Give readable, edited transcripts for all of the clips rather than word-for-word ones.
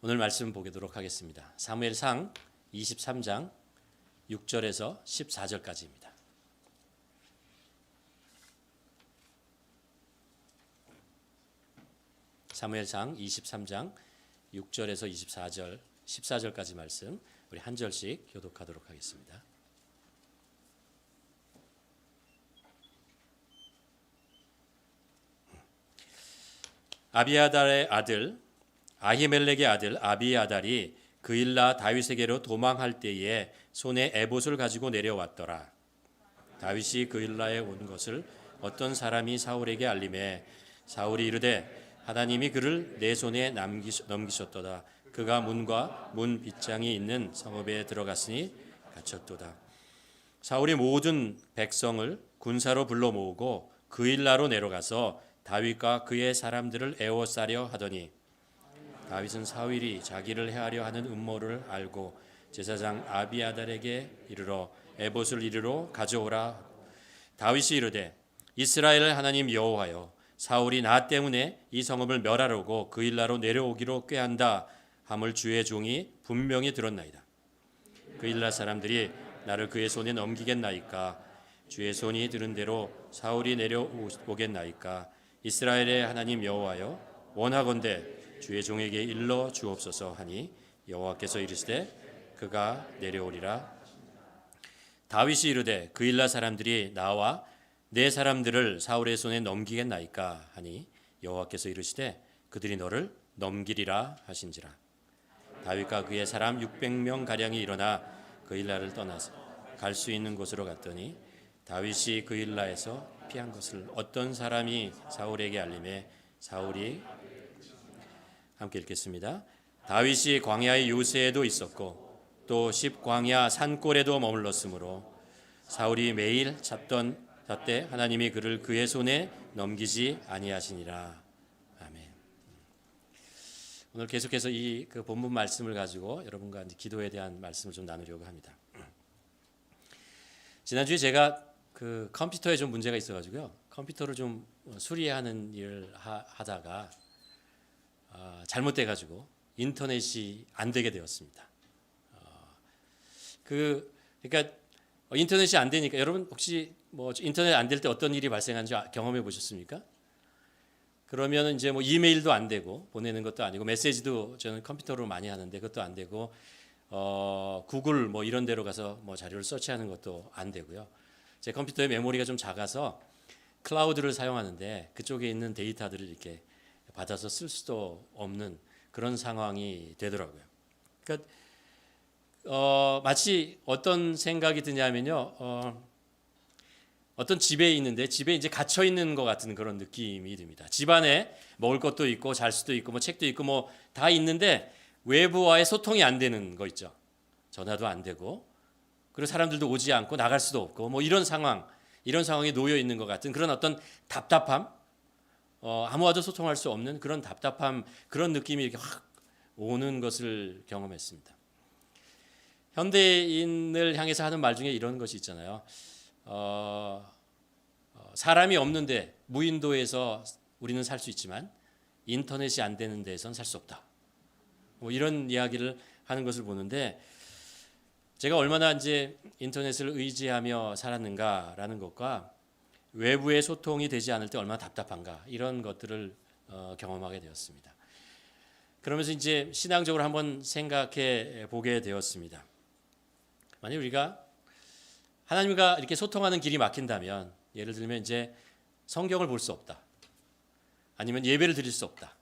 오늘 말씀 보도록 하겠습니다. 사무엘상 23장 6절에서 14절까지입니다. 사무엘상 23장 6절에서 24절, 14절까지 말씀 우리 한 절씩 교독하도록 하겠습니다. 아비아달의 아들 아히멜렉의 아들 아비아달이 그일라 다윗에게로 도망할 때에 손에 에봇을 가지고 내려왔더라. 다윗이 그일라에 온 것을 어떤 사람이 사울에게 알림해 사울이 이르되 하나님이 그를 내 손에 넘기셨도다. 그가 문과 문 빗장이 있는 성읍에 들어갔으니 갇혔도다. 사울이 모든 백성을 군사로 불러 모으고 그일라로 내려가서 다윗과 그의 사람들을 에워싸려 하더니 다윗은 사울이 자기를 해하려 하는 음모를 알고 제사장 아비아달에게 이르러 에봇을 이리로 가져오라. 다윗이 이르되 이스라엘 하나님 여호와여, 사울이 나 때문에 이 성읍을 멸하려고 그일라로 내려오기로 꾀한다 함을 주의 종이 분명히 들었나이다. 그일라 사람들이 나를 그의 손에 넘기겠나이까? 주의 손이 들은 대로 사울이 내려오겠나이까? 이스라엘의 하나님 여호와여, 원하건대 주의 종에게 일러 주옵소서 하니 여호와께서 이르시되 그가 내려오리라. 다윗이 이르되 그일라 사람들이 나와 내 사람들을 사울의 손에 넘기겠나이까 하니 여호와께서 이르시되 그들이 너를 넘기리라 하신지라. 다윗과 그의 사람 600명 가량이 일어나 그일라를 떠나서 갈 수 있는 곳으로 갔더니 다윗이 그일라에서 피한 것을 어떤 사람이 사울에게 알림해 사울이 함께 읽겠습니다. 다윗이 광야의 요새에도 있었고 또 십광야 산골에도 머물렀으므로 사울이 매일 잣때 하나님이 그를 그의 손에 넘기지 아니하시니라. 아멘. 오늘 계속해서 이 본문 말씀을 가지고 여러분과 기도에 대한 말씀을 좀 나누려고 합니다. 지난주에 제가 컴퓨터에 좀 문제가 있어가지고요. 컴퓨터를 좀 수리하는 일을 하다가 잘못돼가지고 인터넷이 안 되게 되었습니다. 그러니까 인터넷이 안 되니까 여러분 혹시 뭐 인터넷 안 될 때 어떤 일이 발생하는지 경험해 보셨습니까? 그러면 이제 뭐 이메일도 안 되고 보내는 것도 아니고 메시지도 저는 컴퓨터로 많이 하는데 그것도 안 되고 구글 뭐 이런 데로 가서 뭐 자료를 서치하는 것도 안 되고요. 제 컴퓨터의 메모리가 좀 작아서 클라우드를 사용하는데 그쪽에 있는 데이터들을 이렇게 받아서 쓸 수도 없는 그런 상황이 되더라고요. 그러니까 마치 어떤 생각이 드냐면요, 어떤 집에 있는데 집에 이제 갇혀 있는 것 같은 그런 느낌이 듭니다. 집 안에 먹을 것도 있고 잘 수도 있고 뭐 책도 있고 뭐 다 있는데 외부와의 소통이 안 되는 거 있죠. 전화도 안 되고 그리고 사람들도 오지 않고 나갈 수도 없고 뭐 이런 상황에 놓여 있는 것 같은 그런 어떤 답답함. 아무와도 소통할 수 없는 그런 답답함, 그런 느낌이 이렇게 확 오는 것을 경험했습니다. 현대인을 향해서 하는 말 중에 이런 것이 있잖아요. 사람이 없는데 무인도에서 우리는 살 수 있지만 인터넷이 안 되는 데에선 살 수 없다. 뭐 이런 이야기를 하는 것을 보는데 제가 얼마나 이제 인터넷을 의지하며 살았는가라는 것과 외부의 소통이 되지 않을 때 얼마나 답답한가 이런 것들을 경험하게 되었습니다. 그러면서 이제 신앙적으로 한번 생각해 보게 되었습니다. 만약 우리가 하나님과 이렇게 소통하는 길이 막힌다면 예를 들면 이제 성경을 볼 수 없다. 아니면 예배를 드릴 수 없다.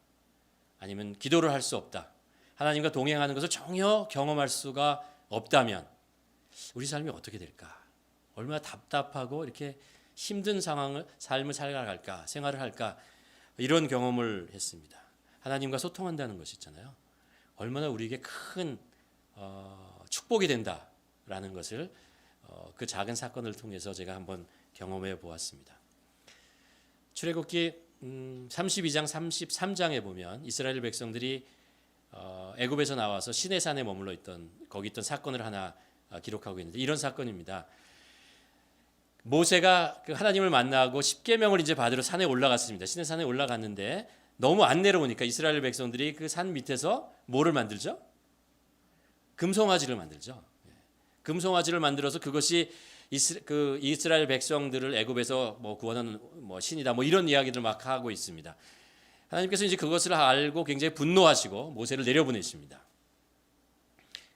아니면 기도를 할 수 없다. 하나님과 동행하는 것을 전혀 경험할 수가 없다면 우리 삶이 어떻게 될까? 얼마나 답답하고 이렇게 힘든 삶을 살아갈까, 생활을 할까 이런 경험을 했습니다. 하나님과 소통한다는 것이 있잖아요. 얼마나 우리에게 큰 축복이 된다라는 것을 그 작은 사건을 통해서 제가 한번 경험해 보았습니다. 출애굽기 32장 33장에 보면 이스라엘 백성들이 애굽에서 나와서 시내산에 머물러 있던 거기 있던 사건을 하나 기록하고 있는데 이런 사건입니다. 모세가 그 하나님을 만나고 십계명을 이제 받으러 산에 올라갔습니다. 시내산에 올라갔는데 너무 안 내려오니까 이스라엘 백성들이 그 산 밑에서 뭐를 만들죠? 금송아지를 만들죠. 금송아지를 만들어서 그것이 이스라엘 백성들을 애굽에서 뭐 구원하는 뭐 신이다 뭐 이런 이야기들 막 하고 있습니다. 하나님께서 이제 그것을 알고 굉장히 분노하시고 모세를 내려보내십니다.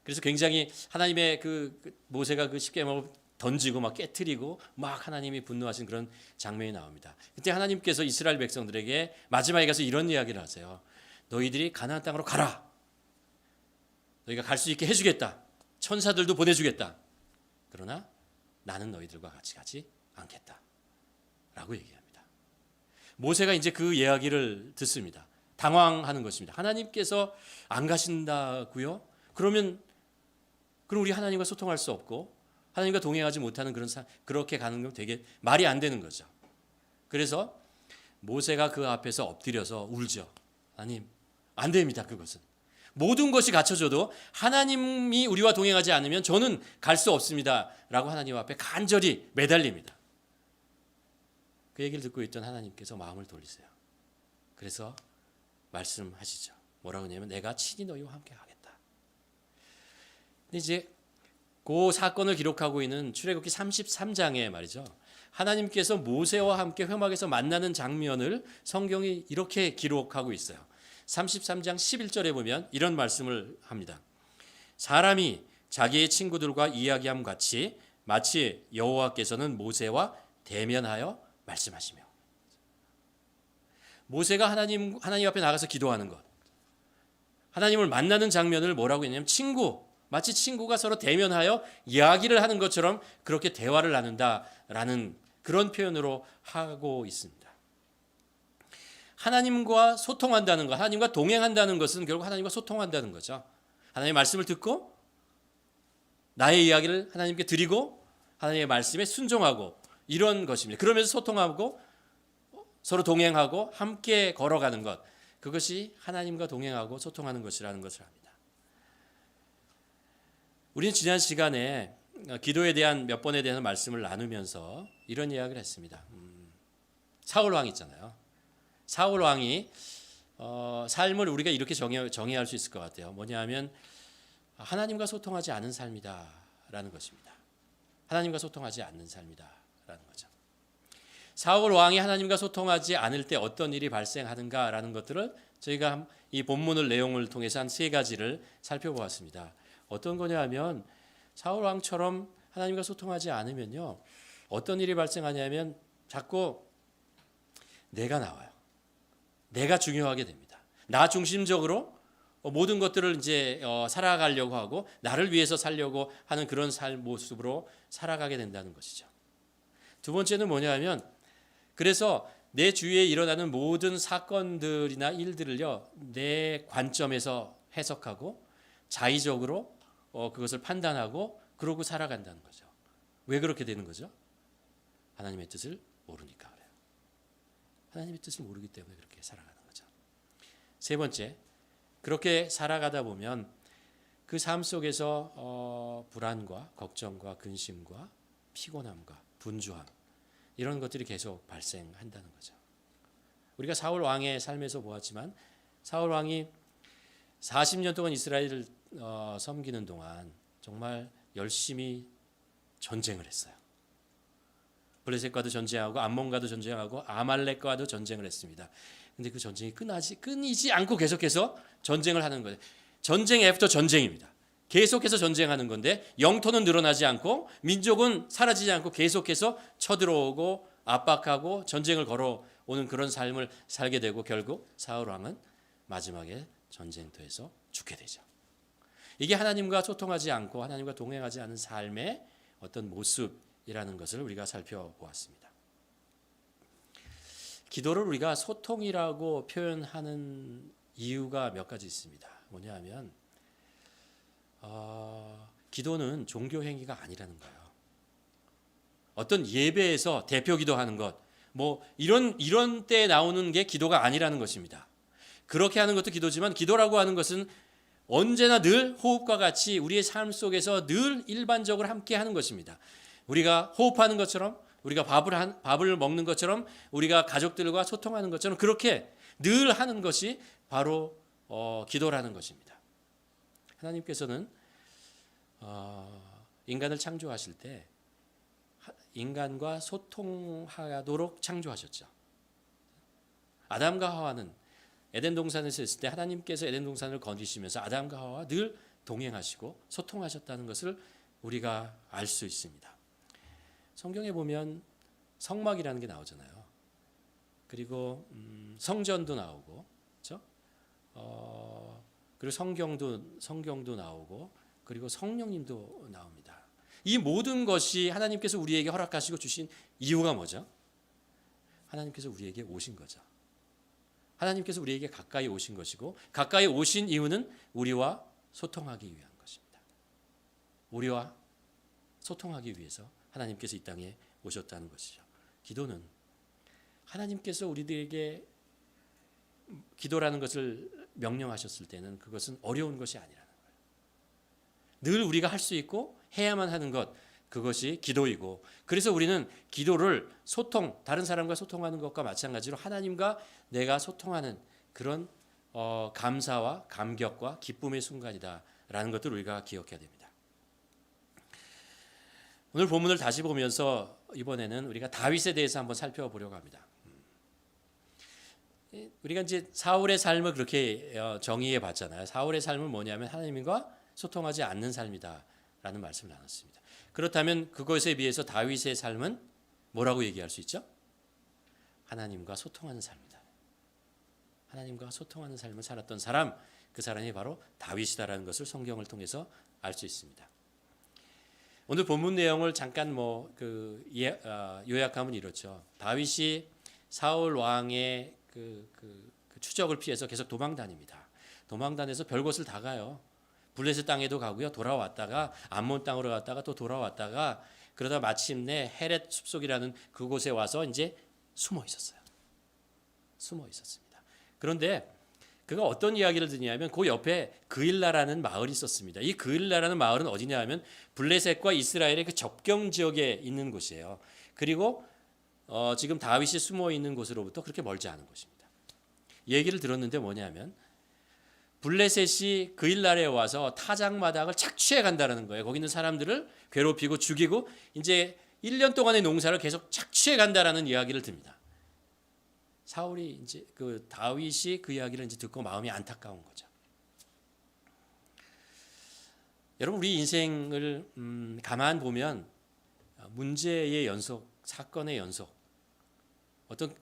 그래서 굉장히 하나님의 모세가 그 십계명을 던지고 막 깨트리고 막 하나님이 분노하신 그런 장면이 나옵니다. 그때 하나님께서 이스라엘 백성들에게 마지막에 가서 이런 이야기를 하세요. 너희들이 가나안 땅으로 가라. 너희가 갈 수 있게 해주겠다. 천사들도 보내주겠다. 그러나 나는 너희들과 같이 가지 않겠다. 라고 얘기합니다. 모세가 이제 그 이야기를 듣습니다. 당황하는 것입니다. 하나님께서 안 가신다고요? 그럼 우리 하나님과 소통할 수 없고 하나님과 동행하지 못하는 그렇게 가는 건 되게 말이 안 되는 거죠. 그래서 모세가 그 앞에서 엎드려서 울죠. 하나님, 안 됩니다. 그것은. 모든 것이 갖춰져도 하나님이 우리와 동행하지 않으면 저는 갈 수 없습니다. 라고 하나님 앞에 간절히 매달립니다. 그 얘기를 듣고 있던 하나님께서 마음을 돌리세요. 그래서 말씀하시죠. 뭐라고 하냐면 내가 친히 너희와 함께 하겠다. 근데 이제 그 사건을 기록하고 있는 출애굽기 33장에 말이죠. 하나님께서 모세와 함께 회막에서 만나는 장면을 성경이 이렇게 기록하고 있어요. 33장 11절에 보면 이런 말씀을 합니다. 사람이 자기의 친구들과 이야기함 같이 마치 여호와께서는 모세와 대면하여 말씀하시며. 모세가 하나님 앞에 나가서 기도하는 것. 하나님을 만나는 장면을 뭐라고 했냐면 마치 친구가 서로 대면하여 이야기를 하는 것처럼 그렇게 대화를 나눈다라는 그런 표현으로 하고 있습니다. 하나님과 소통한다는 것, 하나님과 동행한다는 것은 결국 하나님과 소통한다는 거죠. 하나님의 말씀을 듣고 나의 이야기를 하나님께 드리고 하나님의 말씀에 순종하고 이런 것입니다. 그러면서 소통하고 서로 동행하고 함께 걸어가는 것, 그것이 하나님과 동행하고 소통하는 것이라는 것을 합니다. 우리는 지난 시간에 기도에 대한 몇 번에 대한 말씀을 나누면서 이런 이야기를 했습니다. 사울 왕 있잖아요. 사울 왕이 삶을 우리가 이렇게 정의할 수 있을 것 같아요. 뭐냐면 하나님과 소통하지 않은 삶이다라는 것입니다. 하나님과 소통하지 않는 삶이다라는 거죠. 사울 왕이 하나님과 소통하지 않을 때 어떤 일이 발생하는가라는 것들을 저희가 이 본문을 내용을 통해서 한 세 가지를 살펴보았습니다. 어떤 거냐 하면 사울 왕처럼 하나님과 소통하지 않으면요. 어떤 일이 발생하냐면 자꾸 내가 나와요. 내가 중요하게 됩니다. 나 중심적으로 모든 것들을 이제 살아가려고 하고 나를 위해서 살려고 하는 그런 모습으로 살아가게 된다는 것이죠. 두 번째는 뭐냐 하면 그래서 내 주위에 일어나는 모든 사건들이나 일들을요. 내 관점에서 해석하고 자의적으로 그것을 판단하고 그러고 살아간다는 거죠. 왜 그렇게 되는 거죠? 하나님의 뜻을 모르니까 그래요. 하나님의 뜻을 모르기 때문에 그렇게 살아가는 거죠. 세 번째, 그렇게 살아가다 보면 그 삶 속에서 불안과 걱정과 근심과 피곤함과 분주함 이런 것들이 계속 발생한다는 거죠. 우리가 사울 왕의 삶에서 보았지만 사울 왕이 40년 동안 이스라엘을 섬기는 동안 정말 열심히 전쟁을 했어요. 블레셋과도 전쟁하고 암몬과도 전쟁하고 아말렉과도 전쟁을 했습니다. 근데 그 전쟁이 끊이지 않고 계속해서 전쟁을 하는 거예요. 전쟁 애프터 전쟁입니다. 계속해서 전쟁하는 건데 영토는 늘어나지 않고 민족은 사라지지 않고 계속해서 쳐들어오고 압박하고 전쟁을 걸어오는 그런 삶을 살게 되고 결국 사울 왕은 마지막에 전쟁터에서 죽게 되죠. 이게 하나님과 소통하지 않고 하나님과 동행하지 않은 삶의 어떤 모습이라는 것을 우리가 살펴보았습니다. 기도를 우리가 소통이라고 표현하는 이유가 몇 가지 있습니다. 뭐냐 하면 기도는 종교 행위가 아니라는 거예요. 어떤 예배에서 대표 기도하는 것, 뭐 이런 때 나오는 게 기도가 아니라는 것입니다. 그렇게 하는 것도 기도지만 기도라고 하는 것은 언제나 늘 호흡과 같이 우리의 삶 속에서 늘 일반적으로 함께 하는 것입니다. 우리가 호흡하는 것처럼 우리가 밥을 먹는 것처럼 우리가 가족들과 소통하는 것처럼 그렇게 늘 하는 것이 바로 기도라는 것입니다. 하나님께서는 인간을 창조하실 때 인간과 소통하도록 창조하셨죠. 아담과 하와는 에덴 동산에서 있을 때 하나님께서 에덴 동산을 건지시면서 아담과 하와와 늘 동행하시고 소통하셨다는 것을 우리가 알 수 있습니다. 성경에 보면 성막이라는 게 나오잖아요. 그리고 성전도 나오고, 그렇죠? 그리고 성경도 나오고, 그리고 성령님도 나옵니다. 이 모든 것이 하나님께서 우리에게 허락하시고 주신 이유가 뭐죠? 하나님께서 우리에게 오신 거죠. 하나님께서 우리에게 가까이 오신 것이고, 가까이 오신 이유는 우리와 소통하기 위한 것입니다. 우리와 소통하기 위해서 하나님께서 이 땅에 오셨다는 것이죠. 기도는 하나님께서 우리들에게 기도라는 것을 명령하셨을 때는 그것은 어려운 것이 아니라는 거예요. 늘 우리가 할 수 있고 해야만 하는 것, 그것이 기도이고, 그래서 우리는 기도를 다른 사람과 소통하는 것과 마찬가지로 하나님과 내가 소통하는 그런 감사와 감격과 기쁨의 순간이다라는 것들을 우리가 기억해야 됩니다. 오늘 본문을 다시 보면서 이번에는 우리가 다윗에 대해서 한번 살펴보려고 합니다. 우리가 이제 사울의 삶을 그렇게 정의해 봤잖아요. 사울의 삶은 뭐냐면 하나님과 소통하지 않는 삶이다라는 말씀을 나눴습니다. 그렇다면 그것에 비해서 다윗의 삶은 뭐라고 얘기할 수 있죠? 하나님과 소통하는 삶이다. 하나님과 소통하는 삶을 살았던 사람, 그 사람이 바로 다윗이다라는 것을 성경을 통해서 알 수 있습니다. 오늘 본문 내용을 잠깐 요약하면 이렇죠. 다윗이 사울 왕의 그 추적을 피해서 계속 도망 다닙니다. 도망 다녀서 별곳을 다 가요. 블레셋 땅에도 가고요. 돌아왔다가 암몬 땅으로 갔다가 또 돌아왔다가 그러다 마침내 헤렛 숲속이라는 그곳에 와서 이제 숨어 있었어요. 숨어 있었습니다. 그런데 그가 어떤 이야기를 듣냐면 그 옆에 그일라라는 마을이 있었습니다. 이 그일라라는 마을은 어디냐 하면 블레셋과 이스라엘의 그 접경 지역에 있는 곳이에요. 그리고 지금 다윗이 숨어 있는 곳으로부터 그렇게 멀지 않은 곳입니다. 얘기를 들었는데 뭐냐면 블레셋이 그일라에 와서 타작마당을 착취해 간다는 거예요. 거기 있는 사람들을 괴롭히고 죽이고 이제 1년 동안의 농사를 계속 착취해 간다라는 이야기를 듭니다. 사울이 이제 다윗이 그 이야기를 이제 듣고 마음이 안타까운 거죠. 여러분 우리 인생을 가만 보면 문제의 연속, 사건의 연속, 어떤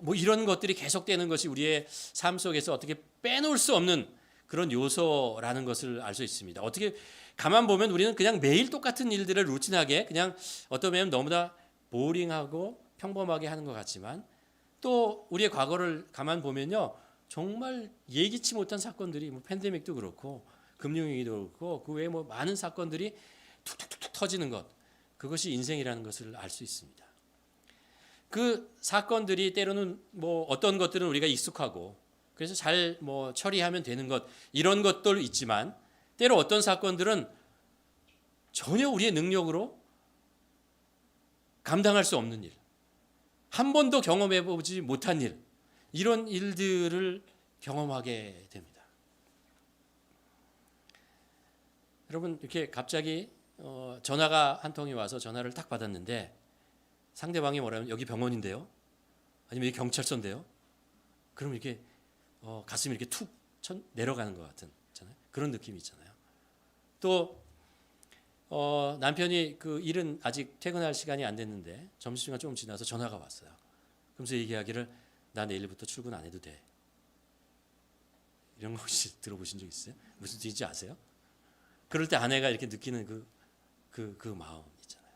뭐 이런 것들이 계속되는 것이 우리의 삶 속에서 어떻게 빼놓을 수 없는 그런 요소라는 것을 알 수 있습니다. 어떻게 가만 보면 우리는 그냥 매일 똑같은 일들을 루틴하게 그냥 어떤 면은 너무나 보링하고 평범하게 하는 것 같지만 또 우리의 과거를 가만 보면요 정말 예기치 못한 사건들이 뭐 팬데믹도 그렇고 금융위기도 그렇고 그 외에 뭐 많은 사건들이 툭툭툭 터지는 것, 그것이 인생이라는 것을 알 수 있습니다. 그 사건들이 때로는 뭐 어떤 것들은 우리가 익숙하고 그래서 잘 뭐 처리하면 되는 것, 이런 것들 있지만 때로 어떤 사건들은 전혀 우리의 능력으로 감당할 수 없는 일, 한 번도 경험해 보지 못한 일, 이런 일들을 경험하게 됩니다. 여러분 이렇게 갑자기 전화가 한 통이 와서 전화를 딱 받았는데 상대방이 뭐라면 여기 병원인데요, 아니면 여기 경찰서인데요. 그럼 이렇게 가슴이 이렇게 툭 내려가는 것 같은 그런 느낌이 있잖아요. 또 남편이 그 일은 아직 퇴근할 시간이 안 됐는데 점심시간 조금 지나서 전화가 왔어요. 그러면서 얘기하기를 나 내일부터 출근 안 해도 돼. 이런 거 혹시 들어보신 적 있어요? 무슨 뜻인지 아세요? 그럴 때 아내가 이렇게 느끼는 그 마음 있잖아요.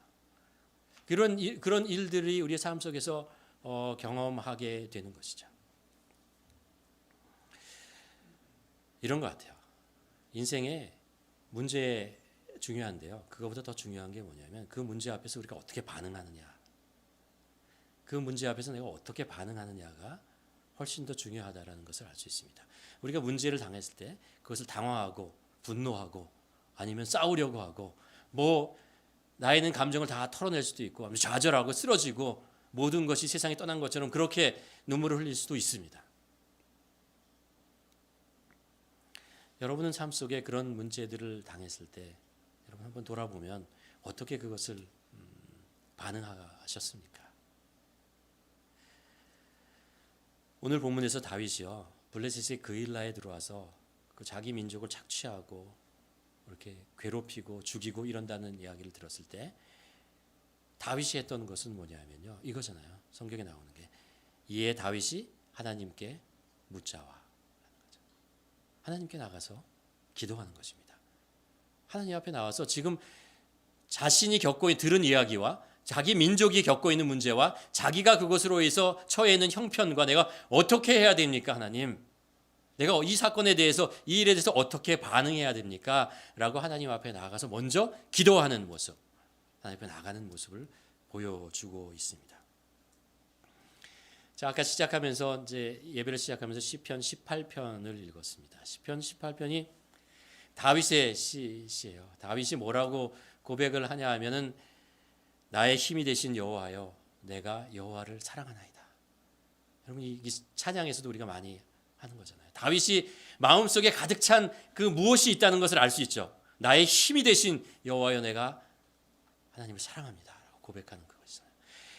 그런 일들이 우리의 삶 속에서 경험하게 되는 것이죠. 이런 것 같아요. 인생에 문제 중요한데요. 그거보다 더 중요한 게 뭐냐면 그 문제 앞에서 우리가 어떻게 반응하느냐. 그 문제 앞에서 내가 어떻게 반응하느냐가 훨씬 더 중요하다는 것을 알 수 있습니다. 우리가 문제를 당했을 때 그것을 당황하고 분노하고 아니면 싸우려고 하고 뭐 나에 있는 감정을 다 털어낼 수도 있고 좌절하고 쓰러지고 모든 것이 세상에 떠난 것처럼 그렇게 눈물을 흘릴 수도 있습니다. 여러분은 삶 속에 그런 문제들을 당했을 때 여러분 한번 돌아보면 어떻게 그것을 반응하셨습니까? 오늘 본문에서 다윗이요 블레셋의 그일라에 들어와서 그 자기 민족을 착취하고 이렇게 괴롭히고 죽이고 이런다는 이야기를 들었을 때 다윗이 했던 것은 뭐냐면요 이거잖아요. 성경에 나오는 게 이에 다윗이 하나님께 묻자와 하나님께 나가서 기도하는 것입니다. 하나님 앞에 나와서 지금 자신이 들은 이야기와 자기 민족이 겪고 있는 문제와 자기가 그것으로 해서 처해 있는 형편과 내가 어떻게 해야 됩니까 하나님? 내가 이 사건에 대해서 이 일에 대해서 어떻게 반응해야 됩니까? 라고 하나님 앞에 나가서 먼저 기도하는 모습, 하나님 앞에 나가는 모습을 보여주고 있습니다. 자, 아까 시작하면서 이제 예배를 시작하면서 시편 18편을 읽었습니다. 시편 18편이 다윗의 시예요. 다윗이 뭐라고 고백을 하냐 하면은 나의 힘이 되신 여호와여 내가 여호와를 사랑하나이다. 여러분 이 찬양에서도 우리가 많이 하는 거잖아요. 다윗이 마음속에 가득 찬 그 무엇이 있다는 것을 알 수 있죠. 나의 힘이 되신 여호와여 내가 하나님을 사랑합니다. 라고 고백하는 그것이잖아요.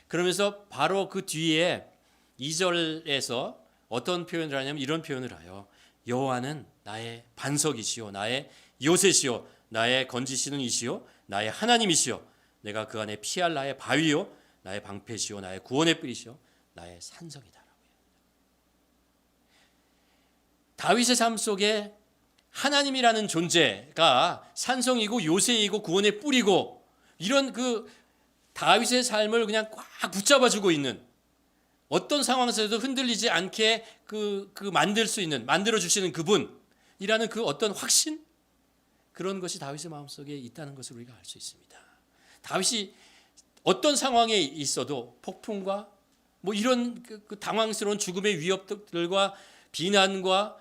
그러면서 바로 그 뒤에 2절에서 어떤 표현을 하냐면 이런 표현을 해요. 여호와는 나의 반석이시요 나의 요새시요 나의 건지시는 이시요 나의 하나님이시요 내가 그 안에 피할 나의 바위요 나의 방패시요 나의 구원의 뿔이시요 나의 산성이다라고요. 다윗의 삶 속에 하나님이라는 존재가 산성이고 요새이고 구원의 뿔이고 이런 그 다윗의 삶을 그냥 꽉 붙잡아주고 있는 어떤 상황에서도 흔들리지 않게 만들 수 있는 만들어 주시는 그분이라는 그 어떤 확신 그런 것이 다윗의 마음속에 있다는 것을 우리가 알 수 있습니다. 다윗이 어떤 상황에 있어도 폭풍과 뭐 이런 그 당황스러운 죽음의 위협들과 비난과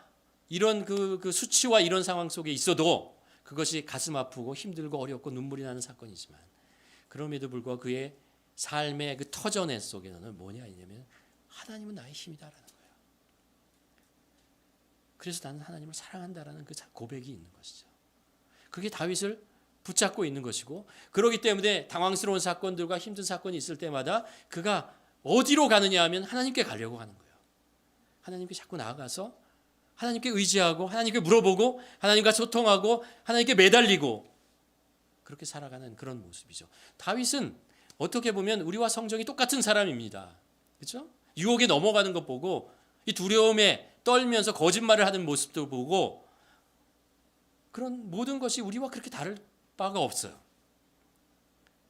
이런 그 수치와 이런 상황 속에 있어도 그것이 가슴 아프고 힘들고 어렵고 눈물이 나는 사건이지만 그럼에도 불구하고 그의 삶의 그 터전의 속에는 뭐냐 이냐면 하나님은 나의 힘이다라는 거예요. 그래서 나는 하나님을 사랑한다라는 그 고백이 있는 것이죠. 그게 다윗을 붙잡고 있는 것이고 그렇기 때문에 당황스러운 사건들과 힘든 사건이 있을 때마다 그가 어디로 가느냐 하면 하나님께 가려고 하는 거예요. 하나님께 자꾸 나아가서 하나님께 의지하고 하나님께 물어보고 하나님과 소통하고 하나님께 매달리고 그렇게 살아가는 그런 모습이죠. 다윗은 어떻게 보면 우리와 성정이 똑같은 사람입니다. 그렇죠? 유혹에 넘어가는 것 보고 이 두려움에 떨면서 거짓말을 하는 모습도 보고 그런 모든 것이 우리와 그렇게 다를 바가 없어요.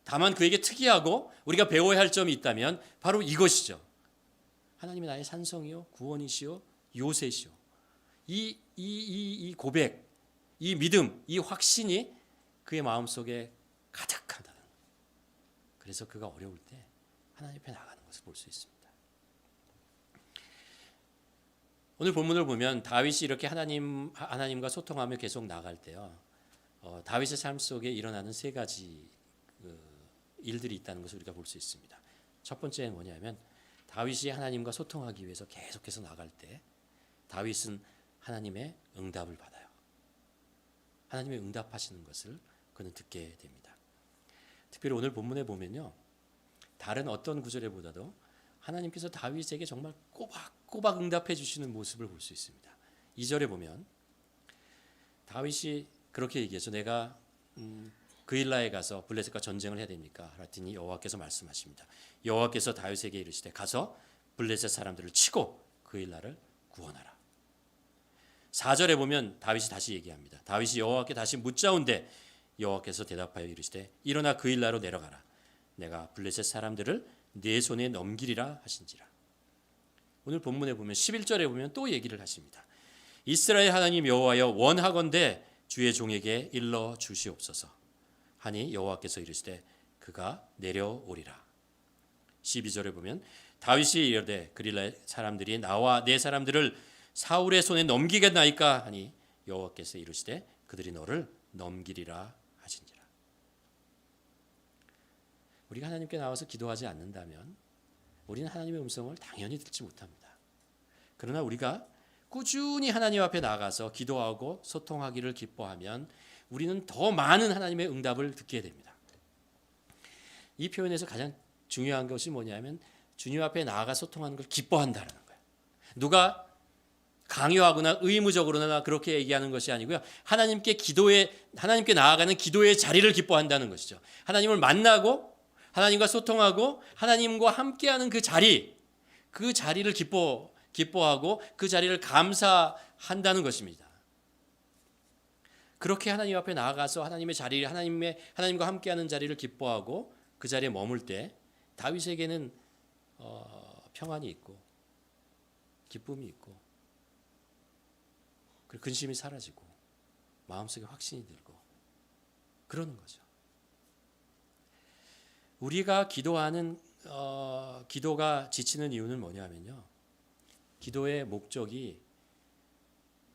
다만 그에게 특이하고 우리가 배워야 할 점이 있다면 바로 이것이죠. 하나님이 나의 산성이요 구원이시요 요새시요. 이 고백, 이 믿음, 이 확신이 그의 마음속에 가득하다는. 그래서 그가 어려울 때 하나님 앞에 나가는 것을 볼 수 있습니다. 오늘 본문을 보면 다윗이 이렇게 하나님과 소통하며 계속 나갈 때요. 다윗의 삶 속에 일어나는 세 가지 일들이 있다는 것을 우리가 볼 수 있습니다. 첫 번째는 뭐냐면 다윗이 하나님과 소통하기 위해서 계속해서 나갈 때 다윗은 하나님의 응답을 받아요. 하나님의 응답하시는 것을 그는 듣게 됩니다. 특별히 오늘 본문에 보면요. 다른 어떤 구절에보다도 하나님께서 다윗에게 정말 꼬박꼬박 응답해 주시는 모습을 볼 수 있습니다. 2절에 보면 다윗이 그렇게 얘기해서 내가 그일라에 가서 블레셋과 전쟁을 해야 됩니까? 그랬더니 여호와께서 말씀하십니다. 여호와께서 다윗에게 이르시되 가서 블레셋 사람들을 치고 그일라를 구원하라. 4절에 보면 다윗이 다시 얘기합니다. 다윗이 여호와께 다시 묻자온데 여호와께서 대답하여 이르시되 일어나 그일라로 내려가라. 내가 블레셋 사람들을 네 손에 넘기리라 하신지라. 오늘 본문에 보면 11절에 보면 또 얘기를 하십니다. 이스라엘 하나님 여호와여 원하건대 주의 종에게 일러 주시옵소서 하니 여호와께서 이르시되 그가 내려오리라. 12절에 보면 다윗이 이르되 그릴라 사람들이 나와 내 사람들을 사울의 손에 넘기겠나이까 하니 여호와께서 이르시되 그들이 너를 넘기리라 하신지라. 우리가 하나님께 나와서 기도하지 않는다면 우리는 하나님의 음성을 당연히 듣지 못합니다. 그러나 우리가 꾸준히 하나님 앞에 나가서 기도하고 소통하기를 기뻐하면 우리는 더 많은 하나님의 응답을 듣게 됩니다. 이 표현에서 가장 중요한 것이 뭐냐면 주님 앞에 나아가 소통하는 걸 기뻐한다는 거예요. 누가 강요하거나 의무적으로나 그렇게 얘기하는 것이 아니고요. 하나님께 나아가는 기도의 자리를 기뻐한다는 것이죠. 하나님을 만나고 하나님과 소통하고 하나님과 함께하는 그 자리를 기뻐하고 그 자리를 감사한다는 것입니다. 그렇게 하나님 앞에 나아가서 하나님과 함께하는 자리를 기뻐하고 그 자리에 머물 때 다윗에게는 평안이 있고 기쁨이 있고 근심이 사라지고 마음속에 확신이 들고 그러는 거죠. 우리가 기도하는 기도가 지치는 이유는 뭐냐면요. 기도의 목적이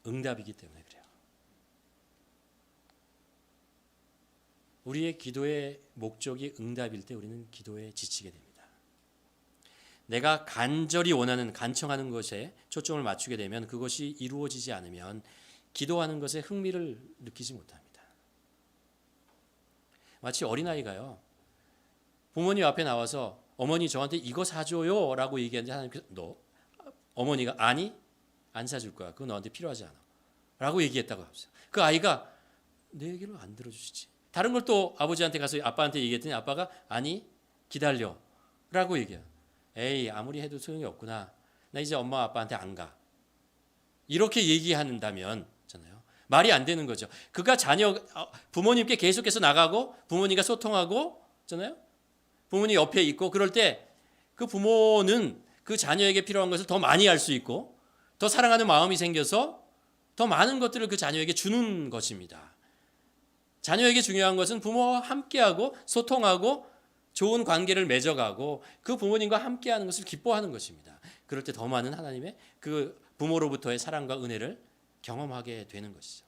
응답이기 때문에 그래요. 우리의 기도의 목적이 응답일 때 우리는 기도에 지치게 됩니다. 내가 간절히 간청하는 것에 초점을 맞추게 되면 그것이 이루어지지 않으면 기도하는 것에 흥미를 느끼지 못합니다. 마치 어린아이가요. 부모님 앞에 나와서 어머니 저한테 이거 사줘요 라고 얘기하는데 하나님께서 어머니가 아니 안 사줄 거야. 그거 너한테 필요하지 않아 라고 얘기했다고 합시다. 그 아이가 내 얘기를 안 들어주시지. 다른 걸 또 아버지한테 가서 아빠한테 얘기했더니 아빠가 아니 기다려 라고 얘기해요. 에이 아무리 해도 소용이 없구나. 나 이제 엄마 아빠한테 안 가. 이렇게 얘기한다면 말이 안 되는 거죠. 그가 부모님께 계속해서 나가고 부모님과 소통하고 부모님 옆에 있고 그럴 때 그 부모는 그 자녀에게 필요한 것을 더 많이 알 수 있고 더 사랑하는 마음이 생겨서 더 많은 것들을 그 자녀에게 주는 것입니다. 자녀에게 중요한 것은 부모와 함께하고 소통하고 좋은 관계를 맺어가고 그 부모님과 함께하는 것을 기뻐하는 것입니다. 그럴 때 더 많은 하나님의 그 부모로부터의 사랑과 은혜를 경험하게 되는 것이죠.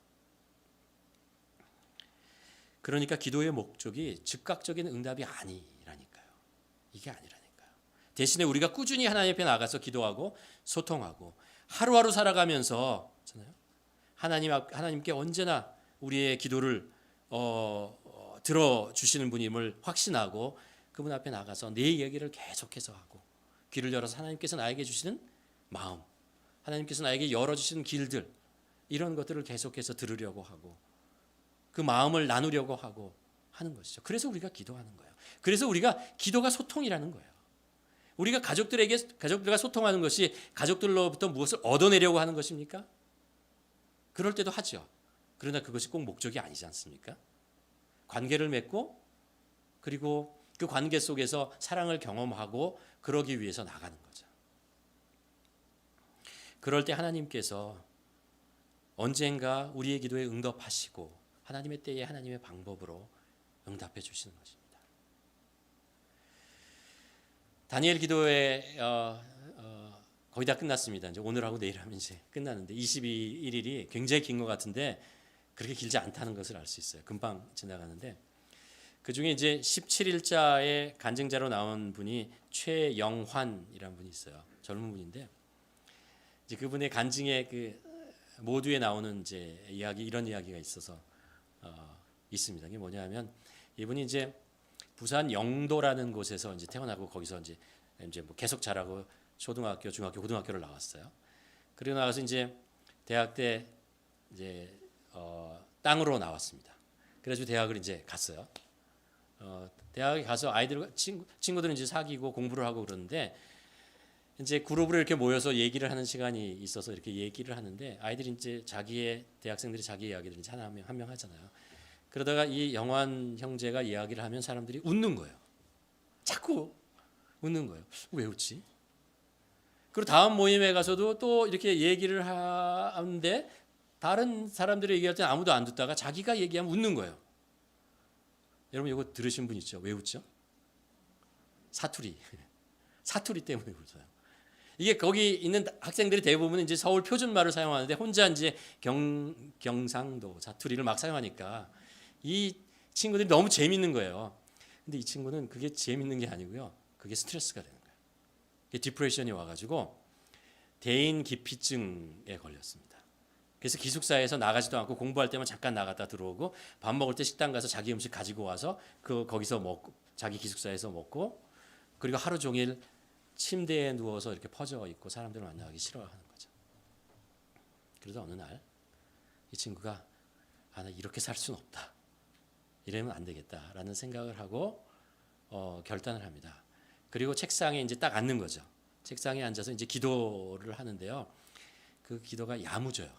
그러니까 기도의 목적이 즉각적인 응답이 아니라니까요. 이게 아니라니까요. 대신에 우리가 꾸준히 하나님 앞에 나가서 기도하고 소통하고 하루하루 살아가면서 하나님께 언제나 우리의 기도를 들어주시는 분임을 확신하고 그분 앞에 나가서 내 얘기를 계속해서 하고 귀를 열어서 하나님께서 나에게 주시는 마음, 하나님께서 나에게 열어주시는 길들 이런 것들을 계속해서 들으려고 하고 그 마음을 나누려고 하고 하는 것이죠. 그래서 우리가 기도하는 거예요. 그래서 우리가 기도가 소통이라는 거예요. 우리가 가족들과 소통하는 것이 가족들로부터 무엇을 얻어내려고 하는 것입니까? 그럴 때도 하죠. 그러나 그것이 꼭 목적이 아니지 않습니까? 관계를 맺고 그리고 그 관계 속에서 사랑을 경험하고 그러기 위해서 나가는 거죠. 그럴 때 하나님께서 언젠가 우리의 기도에 응답하시고 하나님의 때에 하나님의 방법으로 응답해 주시는 것입니다. 다니엘 기도회 거의 다 끝났습니다. 이제 오늘하고 내일 하면 이제 끝나는데 22일이 굉장히 긴 것 같은데 그렇게 길지 않다는 것을 알 수 있어요. 금방 지나가는데 그 중에 이제 17일자의 간증자로 나온 분이 최영환이라는 분이 있어요. 젊은 분인데 이제 그분의 간증의 그 모두에 나오는 이제 이런 이야기가 있어서 있습니다. 이게 뭐냐면 이분이 이제 부산 영도라는 곳에서 이제 태어나고 거기서 이제 뭐 계속 자라고 초등학교, 중학교, 고등학교를 나왔어요. 그리고 나와서 이제 대학 때 이제 땅으로 나왔습니다. 그래서 대학을 이제 갔어요. 대학에 가서 친구들은 이제 사귀고 공부를 하고 그러는데 이제 그룹으로 이렇게 모여서 얘기를 하는 시간이 있어서 이렇게 얘기를 하는데 아이들이 이제 대학생들이 자기 이야기를 이제 한 명 하잖아요. 그러다가 이 영환 형제가 이야기를 하면 사람들이 웃는 거예요. 자꾸 웃는 거예요. 왜 웃지? 그리고 다음 모임에 가서도 또 이렇게 얘기를 하는데 다른 사람들이 얘기할 때 아무도 안 듣다가 자기가 얘기하면 웃는 거예요. 여러분 이거 들으신 분 있죠? 왜 웃죠? 사투리 때문에 웃어요. 이게 거기 있는 학생들이 대부분 이제 서울 표준말을 사용하는데 혼자 이제 경상도 사투리를 막 사용하니까 이 친구들이 너무 재밌는 거예요. 근데 이 친구는 그게 재밌는 게 아니고요. 그게 스트레스가 되는 거예요. 디프레션이 와가지고 대인 기피증에 걸렸습니다. 그래서 기숙사에서 나가지도 않고 공부할 때만 잠깐 나갔다 들어오고 밥 먹을 때 식당 가서 자기 음식 가지고 와서 거기서 먹고 자기 기숙사에서 먹고 그리고 하루 종일 침대에 누워서 이렇게 퍼져 있고 사람들을 만나기 싫어하는 거죠. 그러다 어느 날 이 친구가 나 이렇게 살 수는 없다. 이러면 안 되겠다라는 생각을 하고 결단을 합니다. 그리고 책상에 이제 딱 앉는 거죠. 책상에 앉아서 이제 기도를 하는데요. 그 기도가 야무져요.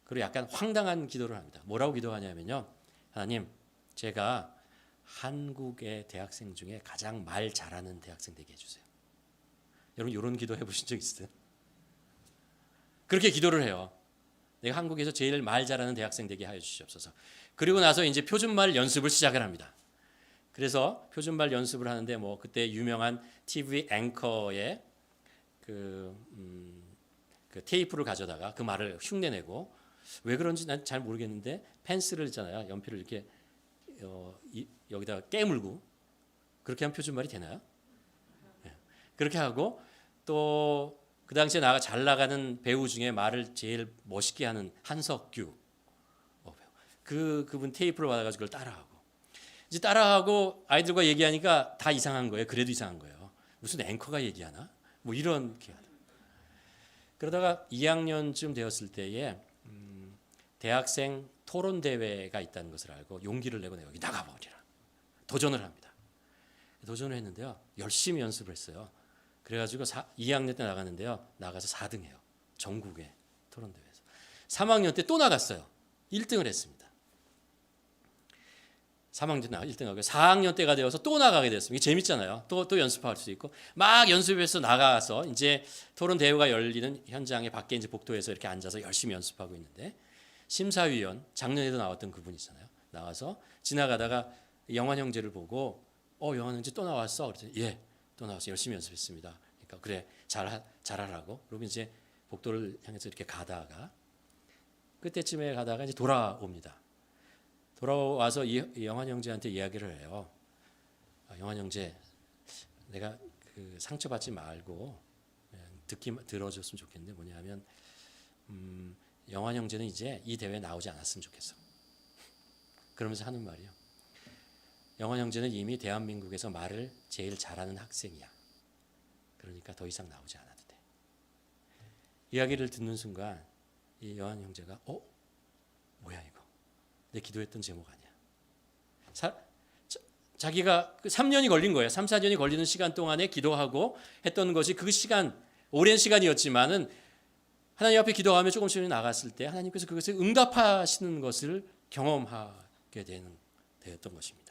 그리고 약간 황당한 기도를 합니다. 뭐라고 기도하냐면요. 하나님, 제가 한국의 대학생 중에 가장 말 잘하는 대학생 되게 해주세요. 여러분 이런 기도 해보신 적 있어요? 그렇게 기도를 해요. 내가 한국에서 제일 말 잘하는 대학생 되게 하여 주시옵소서. 그리고 나서 이제 표준말 연습을 시작을 합니다. 그래서 표준말 연습을 하는데 뭐 그때 유명한 TV 앵커의 그 테이프를 가져다가 그 말을 흉내내고 왜 그런지 난 잘 모르겠는데 펜슬을 있잖아요. 연필을 이렇게 여기다가 깨물고 그렇게 하면 표준말이 되나요? 네. 그렇게 하고 또 그 당시에 잘 나가는 배우 중에 말을 제일 멋있게 하는 한석규 그분 테이프를 받아가지고 그걸 따라하고 이제 따라하고 아이들과 얘기하니까 다 이상한 거예요. 그래도 이상한 거예요. 무슨 앵커가 얘기하나? 뭐 이런 기회. 그러다가 2학년쯤 되었을 때에 대학생 토론 대회가 있다는 것을 알고 용기를 내고 내가 여기 나가버리라. 도전을 합니다. 도전을 했는데요. 열심히 연습을 했어요. 그래가지고 2학년 때 나갔는데요. 나가서 4등 해요. 전국의 토론 대회에서. 3학년 때 또 나갔어요. 1등을 했습니다. 3학년 때 1등하고 4학년 때가 되어서 또 나가게 됐습니다. 이게 재밌잖아요. 또 연습할 수 있고 막 연습해서 나가서 이제 토론 대회가 열리는 현장에 밖에 이제 복도에서 이렇게 앉아서 열심히 연습하고 있는데 심사위원 작년에도 나왔던 그분이 있잖아요. 나와서 지나가다가 영환 형제를 보고 영환 형제 또 나왔어. 그랬더니 예, 또 나와서 열심히 연습했습니다. 그러니까 그래 잘하라고. 그리고 이제 복도를 향해서 이렇게 가다가 그때쯤에 가다가 이제 돌아옵니다. 돌아와서 이 영환 형제한테 이야기를 해요. 영환 형제, 내가 그 상처받지 말고 들어줬으면 좋겠는데 뭐냐면 영환 형제는 이제 이 대회에 나오지 않았으면 좋겠어. 그러면서 하는 말이요. 영환 형제는 이미 대한민국에서 말을 제일 잘하는 학생이야. 그러니까 더 이상 나오지 않아도 돼. 이야기를 듣는 순간 이 영환 형제가 뭐야 이거? 내 기도했던 제목 아니야. 자기가 3년이 걸린 거예요. 3, 4년이 걸리는 시간 동안에 기도하고 했던 것이 그 시간 오랜 시간이었지만은 하나님 앞에 기도하며 조금씩 나갔을 때 하나님께서 그것을 응답하시는 것을 경험하게 되었던 것입니다.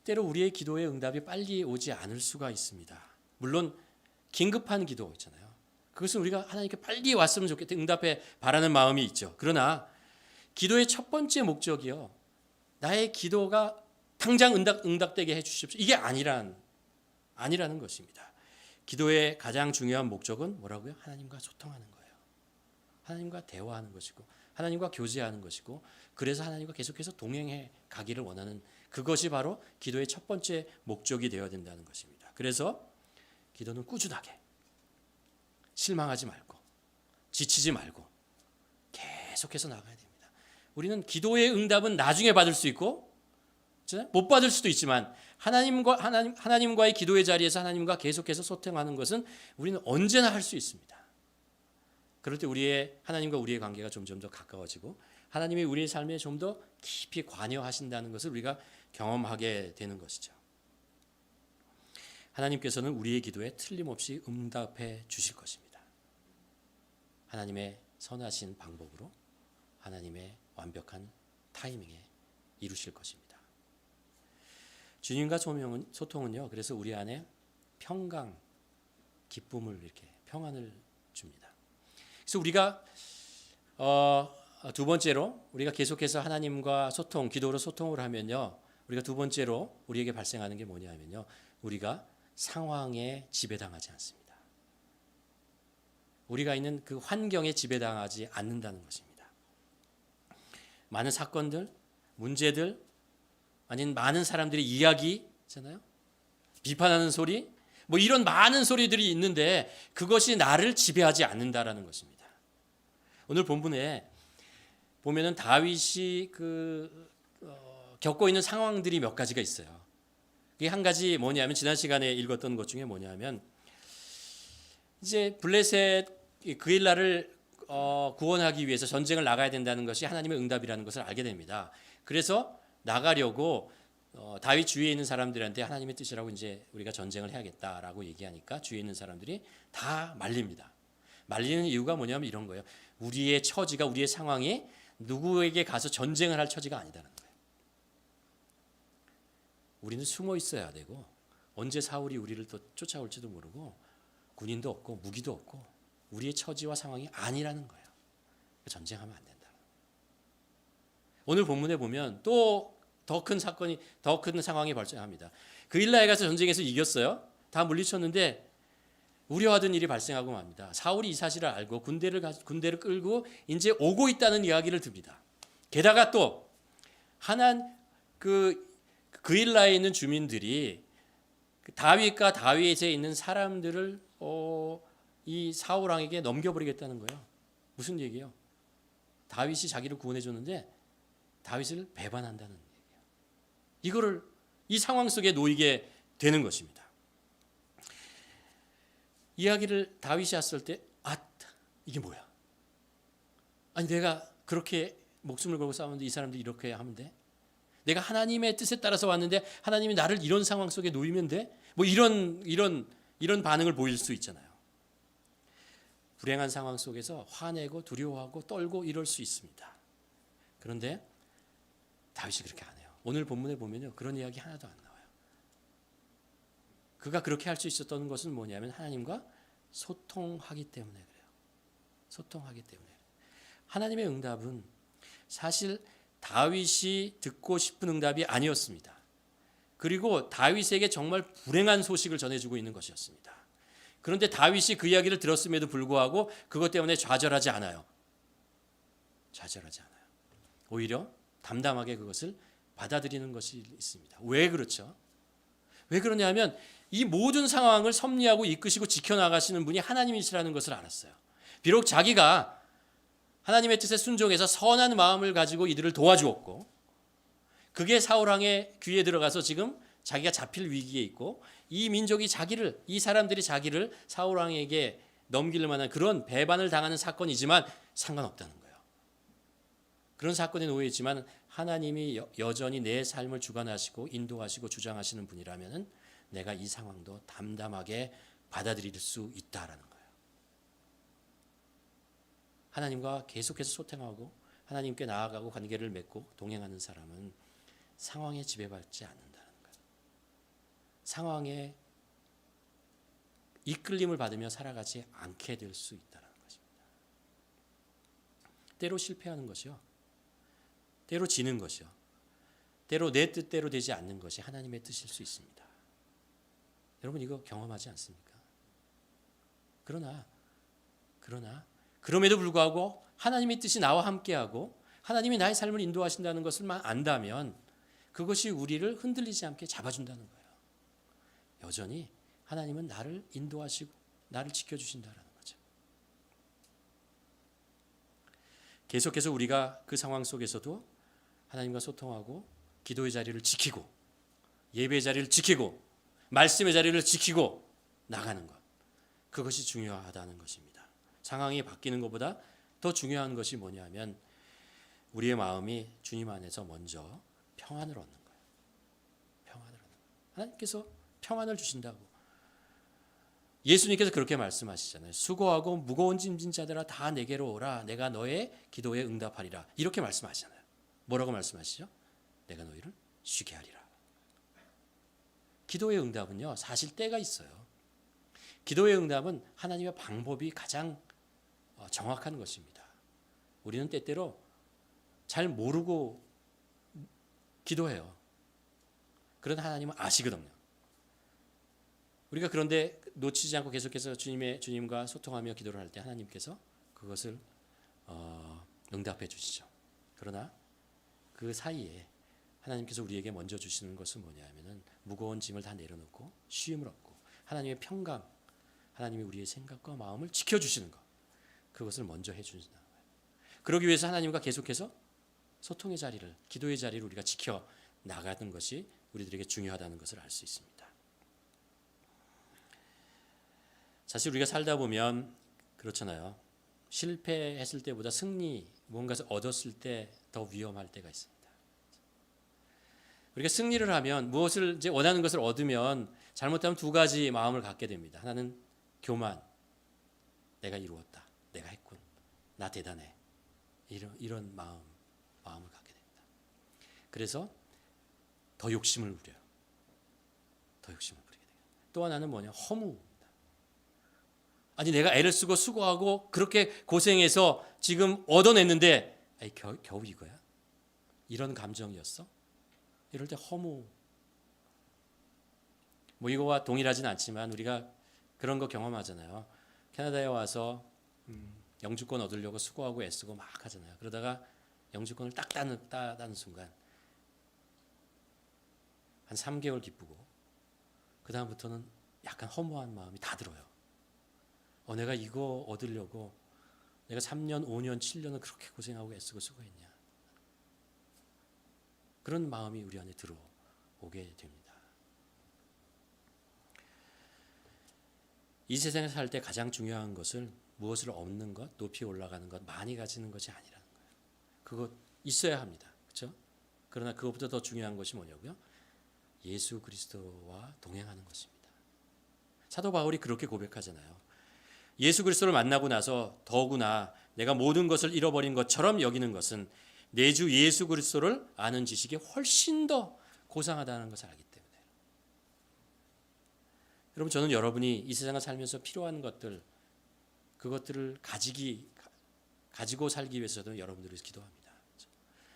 때로 우리의 기도의 응답이 빨리 오지 않을 수가 있습니다. 물론 긴급한 기도 있잖아요. 그것은 우리가 하나님께 빨리 왔으면 좋겠다 응답에 바라는 마음이 있죠. 그러나 기도의 첫 번째 목적이요. 나의 기도가 당장 응답되게 해주십시오. 이게 아니라는 것입니다. 기도의 가장 중요한 목적은 뭐라고요? 하나님과 소통하는 거예요. 하나님과 대화하는 것이고 하나님과 교제하는 것이고 그래서 하나님과 계속해서 동행해 가기를 원하는 그것이 바로 기도의 첫 번째 목적이 되어야 된다는 것입니다. 그래서 기도는 꾸준하게 실망하지 말고 지치지 말고 계속해서 나가야 됩니다. 우리는 기도의 응답은 나중에 받을 수 있고 못 받을 수도 있지만 하나님과의 기도의 자리에서 하나님과 계속해서 소통하는 것은 우리는 언제나 할 수 있습니다. 그럴 때 하나님과 우리의 관계가 점점 더 가까워지고 하나님이 우리의 삶에 좀 더 깊이 관여하신다는 것을 우리가 경험하게 되는 것이죠. 하나님께서는 우리의 기도에 틀림없이 응답해 주실 것입니다. 하나님의 선하신 방법으로 하나님의 완벽한 타이밍에 이루실 것입니다. 주님과 소통은요. 그래서 우리 안에 평강, 기쁨을 이렇게 평안을 줍니다. 그래서 우리가 두 번째로 우리가 계속해서 하나님과 기도로 소통을 하면요. 우리가 두 번째로 우리에게 발생하는 게 뭐냐면요. 우리가 상황에 지배당하지 않습니다. 우리가 있는 그 환경에 지배당하지 않는다는 것입니다. 많은 사건들, 문제들, 아닌 많은 사람들의 이야기잖아요. 비판하는 소리, 뭐 이런 많은 소리들이 있는데 그것이 나를 지배하지 않는다라는 것입니다. 오늘 본문에 보면은 다윗이 겪고 있는 상황들이 몇 가지가 있어요. 이게 한 가지 뭐냐면 지난 시간에 읽었던 것 중에 뭐냐면 이제 블레셋 그일라를 구원하기 위해서 전쟁을 나가야 된다는 것이 하나님의 응답이라는 것을 알게 됩니다. 그래서 나가려고 다윗 주위에 있는 사람들한테 하나님의 뜻이라고 이제 우리가 전쟁을 해야겠다라고 얘기하니까 주위에 있는 사람들이 다 말립니다. 말리는 이유가 뭐냐면 이런 거예요. 우리의 처지가 우리의 상황이 누구에게 가서 전쟁을 할 처지가 아니다는 거예요. 우리는 숨어 있어야 되고 언제 사울이 우리를 또 쫓아올지도 모르고 군인도 없고 무기도 없고 우리의 처지와 상황이 아니라는 거예요. 전쟁하면 안 된다. 오늘 본문에 보면 또 더 큰 사건이 더 큰 상황이 발생합니다. 그일라에 가서 전쟁에서 이겼어요. 다 물리쳤는데 우려하던 일이 발생하고 맙니다. 사울이 이 사실을 알고 군대를 끌고 이제 오고 있다는 이야기를 듭니다. 게다가 또 그일라에 있는 주민들이 다윗과 다윗에 있는 사람들을 이 사울 왕에게 넘겨버리겠다는 거예요. 무슨 얘기예요? 다윗이 자기를 구원해 줬는데 다윗을 배반한다는 얘기예요. 이거를 이 상황 속에 놓이게 되는 것입니다. 이야기를 다윗이 했을 때 이게 뭐야? 아니 내가 그렇게 목숨을 걸고 싸우는데 이 사람들이 이렇게 하면 돼? 내가 하나님의 뜻에 따라서 왔는데 하나님이 나를 이런 상황 속에 놓이면 돼? 뭐 이런 반응을 보일 수 있잖아요. 불행한 상황 속에서 화내고 두려워하고 떨고 이럴 수 있습니다. 그런데 다윗이 그렇게 안 해요. 오늘 본문에 보면요. 그런 이야기 하나도 안 나와요. 그가 그렇게 할 수 있었던 것은 뭐냐면 하나님과 소통하기 때문에 그래요. 소통하기 때문에. 하나님의 응답은 사실 다윗이 듣고 싶은 응답이 아니었습니다. 그리고 다윗에게 정말 불행한 소식을 전해주고 있는 것이었습니다. 그런데 다윗이 그 이야기를 들었음에도 불구하고 그것 때문에 좌절하지 않아요. 좌절하지 않아요. 오히려 담담하게 그것을 받아들이는 것이 있습니다. 왜 그렇죠? 왜 그러냐면 이 모든 상황을 섭리하고 이끄시고 지켜나가시는 분이 하나님이시라는 것을 알았어요. 비록 자기가 하나님의 뜻에 순종해서 선한 마음을 가지고 이들을 도와주었고 그게 사울왕의 귀에 들어가서 지금 자기가 잡힐 위기에 있고 이 민족이 이 사람들이 자기를 사울왕에게 넘길 만한 그런 배반을 당하는 사건이지만 상관없다는 거예요. 그런 사건에 놓여 있지만 하나님이 여전히 내 삶을 주관하시고 인도하시고 주장하시는 분이라면 내가 이 상황도 담담하게 받아들일 수 있다라는 거예요. 하나님과 계속해서 소통하고 하나님께 나아가고 관계를 맺고 동행하는 사람은 상황에 지배받지 않는다는 거예요. 상황에 이끌림을 받으며 살아가지 않게 될 수 있다는 것입니다. 때로 실패하는 것이요. 때로 지는 것이요. 때로 내 뜻대로 되지 않는 것이 하나님의 뜻일 수 있습니다. 여러분 이거 경험하지 않습니까? 그럼에도 불구하고 하나님의 뜻이 나와 함께하고 하나님이 나의 삶을 인도하신다는 것을만 안다면 그것이 우리를 흔들리지 않게 잡아준다는 거예요. 여전히 하나님은 나를 인도하시고 나를 지켜주신다는 거죠. 계속해서 우리가 그 상황 속에서도 하나님과 소통하고 기도의 자리를 지키고 예배의 자리를 지키고 말씀의 자리를 지키고 나가는 것. 그것이 중요하다는 것입니다. 상황이 바뀌는 것보다 더 중요한 것이 뭐냐면 우리의 마음이 주님 안에서 먼저 평안을 얻는 거예요. 평안을 얻는 거예요. 하나님께서 평안을 주신다고. 예수님께서 그렇게 말씀하시잖아요. 수고하고 무거운 짐진 자들아 다 내게로 오라. 내가 너의 기도에 응답하리라. 이렇게 말씀하시잖아요. 뭐라고 말씀하시죠? 내가 너희를 쉬게 하리라. 기도의 응답은요. 사실 때가 있어요. 기도의 응답은 하나님의 방법이 가장 정확한 것입니다. 우리는 때때로 잘 모르고 기도해요. 그러나 하나님은 아시거든요. 우리가 그런데 놓치지 않고 계속해서 주님과 소통하며 기도를 할 때 하나님께서 그것을 응답해 주시죠. 그러나 그 사이에 하나님께서 우리에게 먼저 주시는 것은 뭐냐면은 무거운 짐을 다 내려놓고 쉼을 얻고 하나님의 평강, 하나님이 우리의 생각과 마음을 지켜주시는 것, 그것을 먼저 해주시는 거예요. 그러기 위해서 하나님과 계속해서 소통의 자리를, 기도의 자리를 우리가 지켜 나가는 것이 우리들에게 중요하다는 것을 알 수 있습니다. 사실 우리가 살다 보면 그렇잖아요. 실패했을 때보다 승리, 뭔가를 얻었을 때 더 위험할 때가 있습니다. 우리가 승리를 하면, 무엇을 이제 원하는 것을 얻으면 잘못하면 두 가지 마음을 갖게 됩니다. 하나는 교만, 내가 이루었다, 내가 했군, 나 대단해, 이런 마음을 갖게 됩니다. 그래서 더 욕심을 부려요. 더 욕심을 부리게 돼요. 또 하나는 뭐냐? 허무입니다. 아니, 내가 애를 쓰고 수고하고 그렇게 고생해서 지금 얻어냈는데 겨우 이거야? 이런 감정이었어? 이럴 때 허무. 뭐 이거와 동일하진 않지만 우리가 그런 거 경험하잖아요. 캐나다에 와서 영주권 얻으려고 수고하고 애쓰고 막 하잖아요. 그러다가 영주권을 딱 따는 순간 한 3개월 기쁘고 그 다음부터는 약간 허무한 마음이 다 들어요. 내가 이거 얻으려고 내가 3년, 5년, 7년을 그렇게 고생하고 애쓰고 수고했냐. 그런 마음이 우리 안에 들어오게 됩니다. 이 세상에 살 때 가장 중요한 것은 무엇을 얻는 것, 높이 올라가는 것, 많이 가지는 것이 아니라는 거예요. 그거 있어야 합니다. 그렇죠? 그러나 그것보다 더 중요한 것이 뭐냐고요? 예수 그리스도와 동행하는 것입니다. 사도 바울이 그렇게 고백하잖아요. 예수 그리스도를 만나고 나서 더구나 내가 모든 것을 잃어버린 것처럼 여기는 것은 내 주 예수 그리스도를 아는 지식이 훨씬 더 고상하다는 것을 알기 때문에. 여러분, 저는 여러분이 이 세상을 살면서 필요한 것들, 그것들을 가지고 살기 위해서도 여러분들을 기도합니다.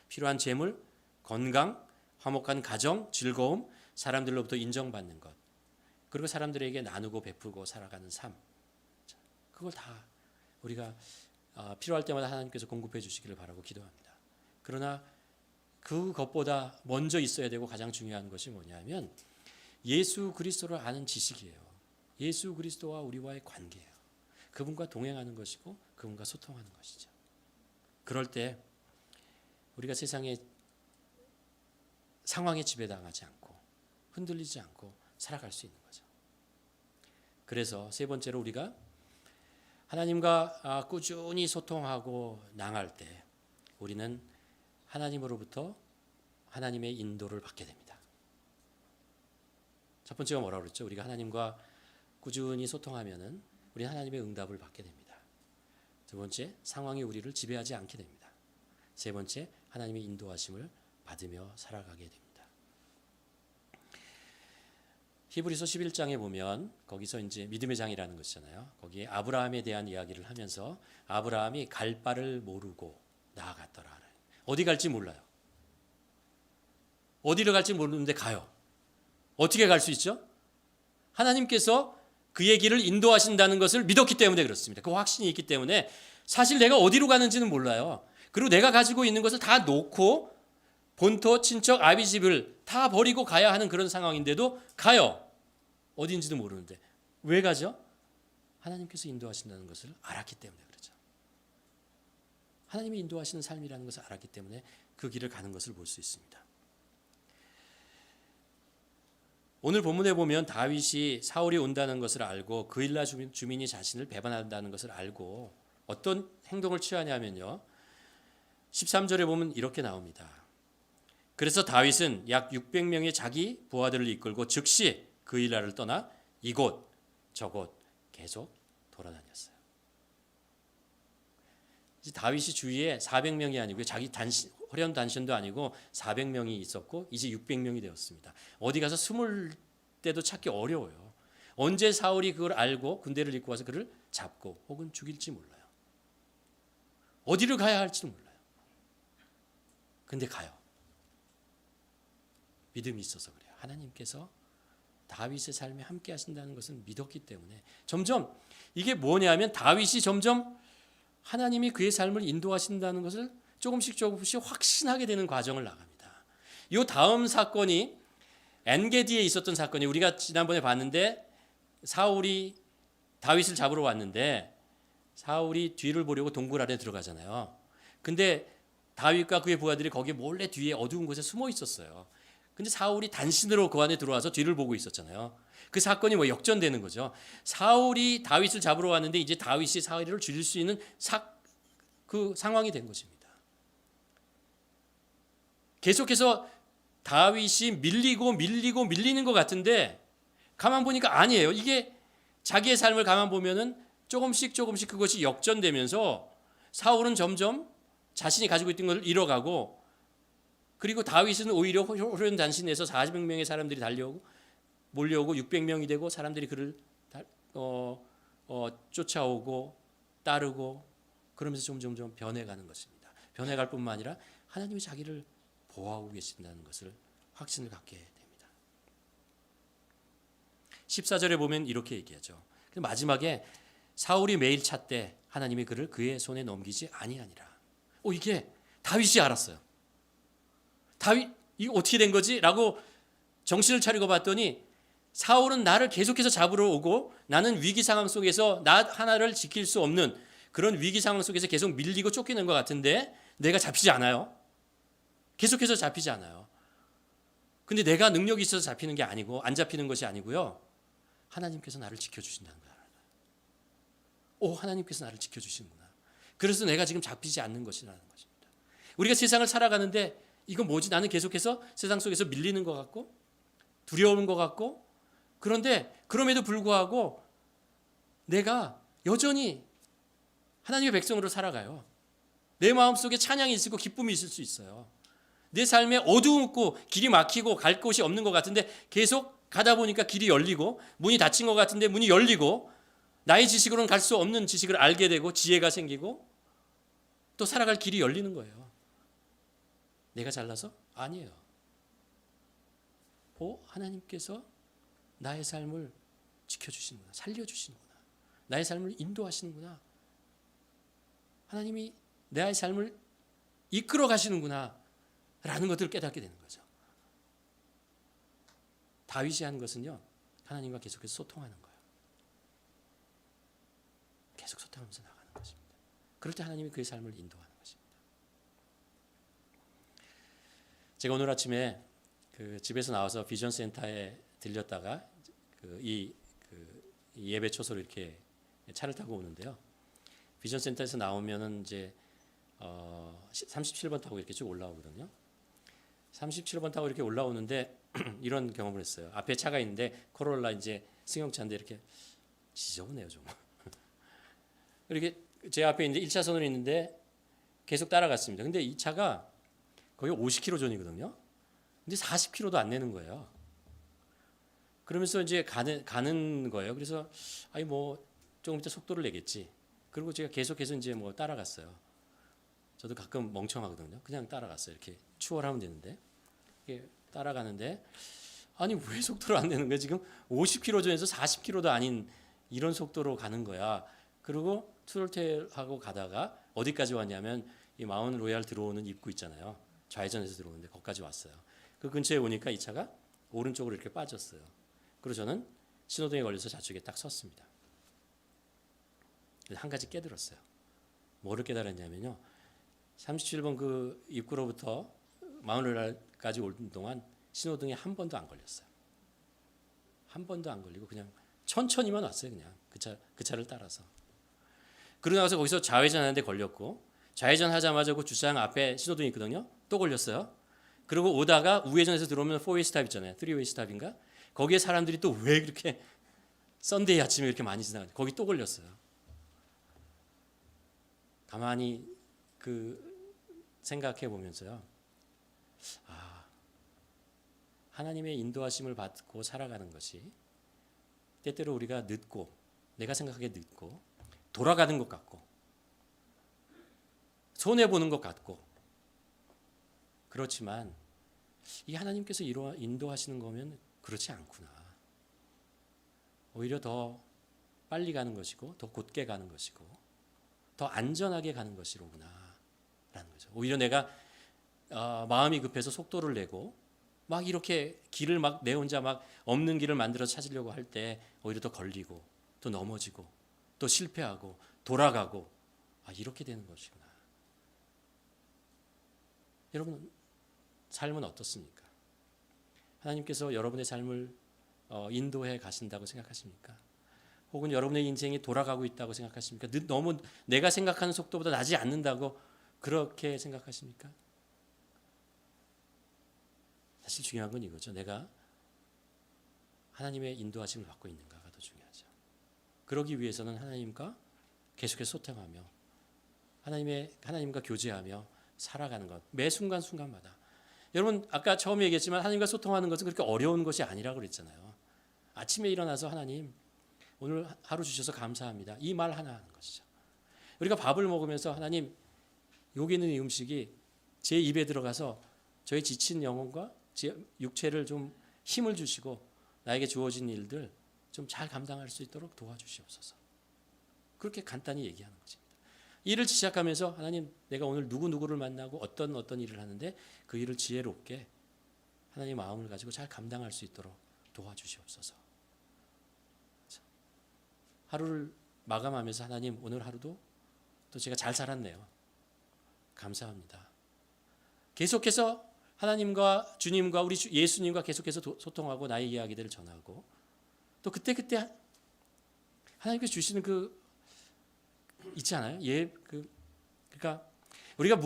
필요한 재물, 건강, 화목한 가정, 즐거움, 사람들로부터 인정받는 것, 그리고 사람들에게 나누고 베풀고 살아가는 삶, 그걸 다 우리가 필요할 때마다 하나님께서 공급해 주시기를 바라고 기도합니다. 그러나 그것보다 먼저 있어야 되고 가장 중요한 것이 뭐냐면 예수 그리스도를 아는 지식이에요. 예수 그리스도와 우리와의 관계예요. 그분과 동행하는 것이고 그분과 소통하는 것이죠. 그럴 때 우리가 세상의 상황에 지배당하지 않고 흔들리지 않고 살아갈 수 있는 거죠. 그래서 세 번째로 우리가 하나님과 꾸준히 소통하고 나갈 때 우리는 하나님으로부터 하나님의 인도를 받게 됩니다. 첫 번째가 뭐라고 그랬죠? 우리가 하나님과 꾸준히 소통하면은 우리는 하나님의 응답을 받게 됩니다. 두 번째, 상황이 우리를 지배하지 않게 됩니다. 세 번째, 하나님의 인도하심을 받으며 살아가게 됩니다. 히브리서 11장에 보면 거기서 이제 믿음의 장이라는 것이잖아요. 거기에 아브라함에 대한 이야기를 하면서 아브라함이 갈 바를 모르고 나아갔더라. 어디 갈지 몰라요. 어디를 갈지 모르는데 가요. 어떻게 갈 수 있죠? 하나님께서 그의 길을 인도하신다는 것을 믿었기 때문에 그렇습니다. 그 확신이 있기 때문에 사실 내가 어디로 가는지는 몰라요. 그리고 내가 가지고 있는 것을 다 놓고 본토, 친척, 아비 집을 다 버리고 가야 하는 그런 상황인데도 가요. 어딘지도 모르는데. 왜 가죠? 하나님께서 인도하신다는 것을 알았기 때문에 그렇죠. 하나님이 인도하시는 삶이라는 것을 알았기 때문에 그 길을 가는 것을 볼 수 있습니다. 오늘 본문에 보면 다윗이 사울이 온다는 것을 알고 그일라 주민이 자신을 배반한다는 것을 알고 어떤 행동을 취하냐면요. 13절에 보면 이렇게 나옵니다. 그래서 다윗은 약 600명의 자기 부하들을 이끌고 즉시 그일라를 떠나 이곳 저곳 계속 돌아다녔어요. 이제 다윗이 주위에 400명이 아니고 자기 허련 단신도 아니고 400명이 있었고 이제 600명이 되었습니다. 어디 가서 숨을 때도 찾기 어려워요. 언제 사울이 그걸 알고 군대를 이끌고 와서 그를 잡고 혹은 죽일지 몰라요. 어디를 가야 할지 몰라요. 근데 가요. 믿음이 있어서 그래요. 하나님께서 다윗의 삶에 함께 하신다는 것을 믿었기 때문에 점점 이게 뭐냐면 다윗이 점점 하나님이 그의 삶을 인도하신다는 것을 조금씩 확신하게 되는 과정을 나갑니다. 이 다음 사건이 엔게디에 있었던 사건이 우리가 지난번에 봤는데 사울이 다윗을 잡으러 왔는데 사울이 뒤를 보려고 동굴 안에 들어가잖아요. 근데 다윗과 그의 부하들이 거기 몰래 뒤에 어두운 곳에 숨어 있었어요. 근데 사울이 단신으로 그 안에 들어와서 뒤를 보고 있었잖아요. 그 사건이 뭐 역전되는 거죠. 사울이 다윗을 잡으러 왔는데 이제 다윗이 사울을 죽일 수 있는 그 상황이 된 것입니다. 계속해서 다윗이 밀리는 것 같은데 가만 보니까 아니에요. 이게 자기의 삶을 가만 보면은 조금씩 그것이 역전되면서 사울은 점점 자신이 가지고 있던 것을 잃어가고, 그리고 다윗은 오히려 호련 단신에서 400명의 사람들이 몰려오고 600명이 되고 사람들이 그를 쫓아오고 따르고 그러면서 점점 변해가는 것입니다. 변해갈 뿐만 아니라 하나님이 자기를 보호하고 계신다는 것을 확신을 갖게 됩니다. 14절에 보면 이렇게 얘기하죠. 마지막에 사울이 매일 찾되 하나님이 그를 그의 손에 넘기지 아니하니라. 이게 다윗이 알았어요. 다윗 이거 어떻게 된 거지? 라고 정신을 차리고 봤더니 사울은 나를 계속해서 잡으러 오고 나는 위기 상황 속에서 나 하나를 지킬 수 없는 그런 위기 상황 속에서 계속 밀리고 쫓기는 것 같은데 내가 잡히지 않아요. 계속해서 잡히지 않아요. 근데 내가 능력이 있어서 잡히는 게 아니고 안 잡히는 것이 아니고요. 하나님께서 나를 지켜주신다는 거예요. 하나님께서 나를 지켜주시는구나. 그래서 내가 지금 잡히지 않는 것이라는 것입니다. 우리가 세상을 살아가는데 이건 뭐지? 나는 계속해서 세상 속에서 밀리는 것 같고 두려운 것 같고, 그런데 그럼에도 불구하고 내가 여전히 하나님의 백성으로 살아가요. 내 마음속에 찬양이 있고 기쁨이 있을 수 있어요. 내 삶에 어두웠고 길이 막히고 갈 곳이 없는 것 같은데 계속 가다 보니까 길이 열리고, 문이 닫힌 것 같은데 문이 열리고, 나의 지식으로는 갈 수 없는 지식을 알게 되고 지혜가 생기고 또 살아갈 길이 열리는 거예요. 내가 잘나서? 아니에요. 하나님께서 나의 삶을 지켜주시는구나, 살려주시는구나, 나의 삶을 인도하시는구나, 하나님이 나의 삶을 이끌어 가시는구나 라는 것들을 깨닫게 되는 거죠. 다윗이 한 것은요, 하나님과 계속해서 소통하는 거예요. 계속 소통하면서 나가는 것입니다. 그럴 때 하나님이 그의 삶을 인도하는 것입니다. 제가 오늘 아침에 집에서 나와서 비전 센터에 들렸다가 이 예배 초소로 이렇게 차를 타고 오는데요. 비전 센터에서 나오면은 이제 37번 타고 이렇게 쭉 올라오거든요. 37번 타고 이렇게 올라오는데 이런 경험을 했어요. 앞에 차가 있는데 코롤라 이제 승용차인데 이렇게 지저분해요 좀. 이렇게 제 앞에 이제 1차선으로 있는데 계속 따라갔습니다. 근데 이 차가 거의 50km 전이거든요. 근데 40km도 안 내는 거예요. 그러면서 이제 가는 거예요. 그래서 뭐 조금 이따 속도를 내겠지. 그리고 제가 계속해서 이제 뭐 따라갔어요. 저도 가끔 멍청하거든요. 그냥 따라갔어요. 이렇게 추월하면 되는데 이렇게 따라가는데 왜 속도를 안 내는 거야? 지금 50km 전에서 40km도 아닌 이런 속도로 가는 거야. 그리고 트롤테일하고 가다가 어디까지 왔냐면 이 마운 로얄 들어오는 입구 있잖아요. 좌회전해서 들어오는데 거기까지 왔어요. 그 근처에 오니까 이 차가 오른쪽으로 이렇게 빠졌어요. 그리고 저는 신호등에 걸려서 좌측에 딱 섰습니다. 한 가지 깨달았어요. 뭐를 깨달았냐면요. 37번 그 입구로부터 마운 로얄까지 오는 동안 신호등에 한 번도 안 걸렸어요. 한 번도 안 걸리고 그냥 천천히만 왔어요. 그냥 그 차를 따라서. 그러고 나서 거기서 좌회전하는데 걸렸고, 좌회전하자마자 그 주차장 앞에 신호등이 있거든요. 또 걸렸어요. 그리고 오다가 우회전해서 들어오면 4웨이 스탑 있잖아요. 3웨이 스탑인가? 거기에 사람들이 또 왜 그렇게 썬데이 아침에 이렇게 많이 지나가는지 거기 또 걸렸어요. 가만히 생각해 보면서요. 하나님의 인도하심을 받고 살아가는 것이 때때로 우리가 늦고, 내가 생각하기에 늦고 돌아가는 것 같고 손해보는 것 같고 그렇지만 이 하나님께서 인도하시는 거면 그렇지 않구나. 오히려 더 빨리 가는 것이고 더 곧게 가는 것이고 더 안전하게 가는 것이로구나 라는 거죠. 오히려 내가 마음이 급해서 속도를 내고 막 이렇게 길을 막 내 혼자 막 없는 길을 만들어 찾으려고 할 때 오히려 더 걸리고 또 넘어지고 또 실패하고 돌아가고 이렇게 되는 것이구나. 여러분 삶은 어떻습니까? 하나님께서 여러분의 삶을 인도해 가신다고 생각하십니까? 혹은 여러분의 인생이 돌아가고 있다고 생각하십니까? 너무 내가 생각하는 속도보다 나지 않는다고 그렇게 생각하십니까? 사실 중요한 건 이거죠. 내가 하나님의 인도하심을 받고 있는가가 더 중요하죠. 그러기 위해서는 하나님과 계속해서 소통하며 하나님과 교제하며 살아가는 것. 매 순간순간마다. 여러분 아까 처음에 얘기했지만 하나님과 소통하는 것은 그렇게 어려운 것이 아니라고 그랬잖아요. 아침에 일어나서 하나님 오늘 하루 주셔서 감사합니다. 이 말 하나 하는 것이죠. 우리가 밥을 먹으면서 하나님 여기 있는 이 음식이 제 입에 들어가서 저의 지친 영혼과 제 육체를 좀 힘을 주시고 나에게 주어진 일들 좀 잘 감당할 수 있도록 도와주시옵소서. 그렇게 간단히 얘기하는 것입니다. 일을 시작하면서 하나님 내가 오늘 누구누구를 만나고 어떤 일을 하는데 그 일을 지혜롭게 하나님의 마음을 가지고 잘 감당할 수 있도록 도와주시옵소서. 하루를 마감하면서 하나님 오늘 하루도 또 제가 잘 살았네요. 감사합니다. 계속해서 하나님과 주님과 우리 예수님과 계속해서 소통하고 나의 이야기들을 전하고 또 그때 하나님께서 주시는 그 있지 않아요? 그러니까 우리가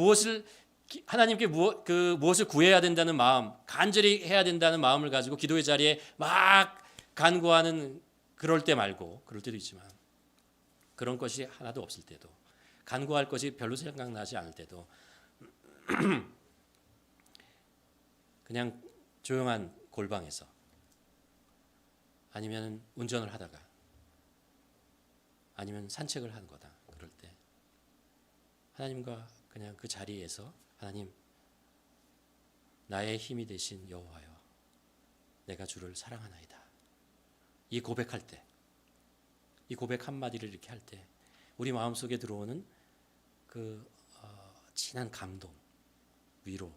하나님께 무엇을 구해야 된다는 마음, 간절히 해야 된다는 마음을 가지고 기도의 자리에 막 간구하는 그럴 때 말고 그럴 때도 있지만 그런 것이 하나도 없을 때도 간구할 것이 별로 생각나지 않을 때도 그냥 조용한 골방에서 아니면 운전을 하다가 아니면 산책을 하는 거다. 그럴 때 하나님과 그냥 그 자리에서 하나님 나의 힘이 되신 여호와여 내가 주를 사랑하나이다. 이 고백할 때 이 고백 한마디를 이렇게 할 때 우리 마음속에 들어오는 그 진한 감동, 위로,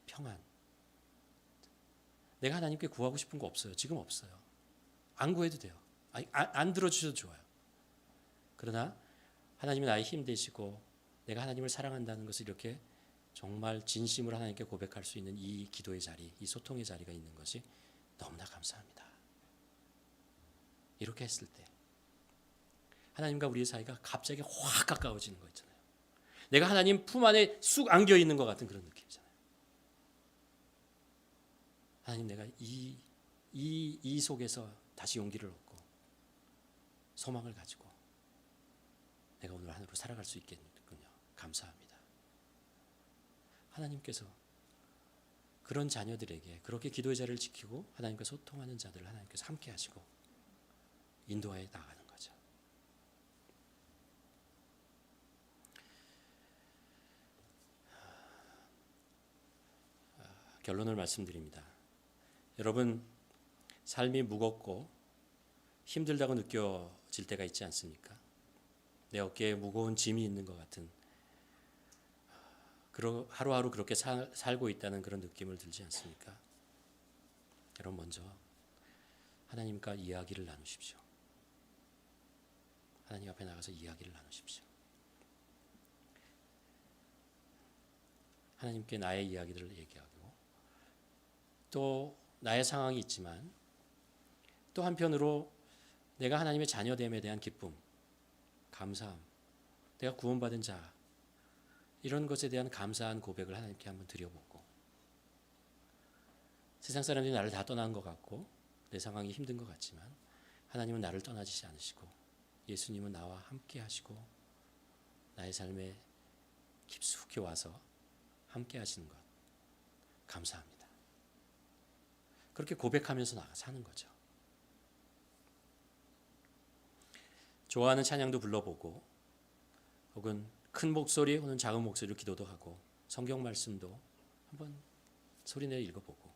평안. 내가 하나님께 구하고 싶은 거 없어요. 지금 없어요. 안 구해도 돼요. 안 들어주셔도 좋아요. 그러나 하나님이 나의 힘 되시고 내가 하나님을 사랑한다는 것을 이렇게 정말 진심으로 하나님께 고백할 수 있는 이 기도의 자리, 이 소통의 자리가 있는 것이 너무나 감사합니다. 이렇게 했을 때 하나님과 우리의 사이가 갑자기 확 가까워지는 거 있잖아요. 내가 하나님 품 안에 쑥 안겨 있는 것 같은 그런 느낌이잖아요. 하나님 내가 이 속에서 다시 용기를 얻고 소망을 가지고 내가 오늘 하루를 살아갈 수 있겠군요. 감사합니다. 하나님께서 그런 자녀들에게 그렇게 기도의 자리를 지키고 하나님과 소통하는 자들을 하나님께서 함께 하시고 인도하여 나가는 거죠. 결론을 말씀드립니다. 여러분 삶이 무겁고 힘들다고 느껴질 때가 있지 않습니까? 내 어깨에 무거운 짐이 있는 것 같은 하루하루 그렇게 살고 있다는 그런 느낌을 들지 않습니까? 여러분 먼저 하나님과 이야기를 나누십시오. 하나님 앞에 나가서 이야기를 나누십시오. 하나님께 나의 이야기들을 얘기하고 또 나의 상황이 있지만 또 한편으로 내가 하나님의 자녀됨에 대한 기쁨, 감사함, 내가 구원받은 자 이런 것에 대한 감사한 고백을 하나님께 한번 드려보고 세상 사람들이 나를 다 떠난 것 같고 내 상황이 힘든 것 같지만 하나님은 나를 떠나지 않으시고 예수님은 나와 함께 하시고 나의 삶에 깊숙이 와서 함께 하시는 것 감사합니다. 그렇게 고백하면서 나가 사는 거죠. 좋아하는 찬양도 불러보고 혹은 큰 목소리 혹은 작은 목소리로 기도도 하고 성경 말씀도 한번 소리내어 읽어보고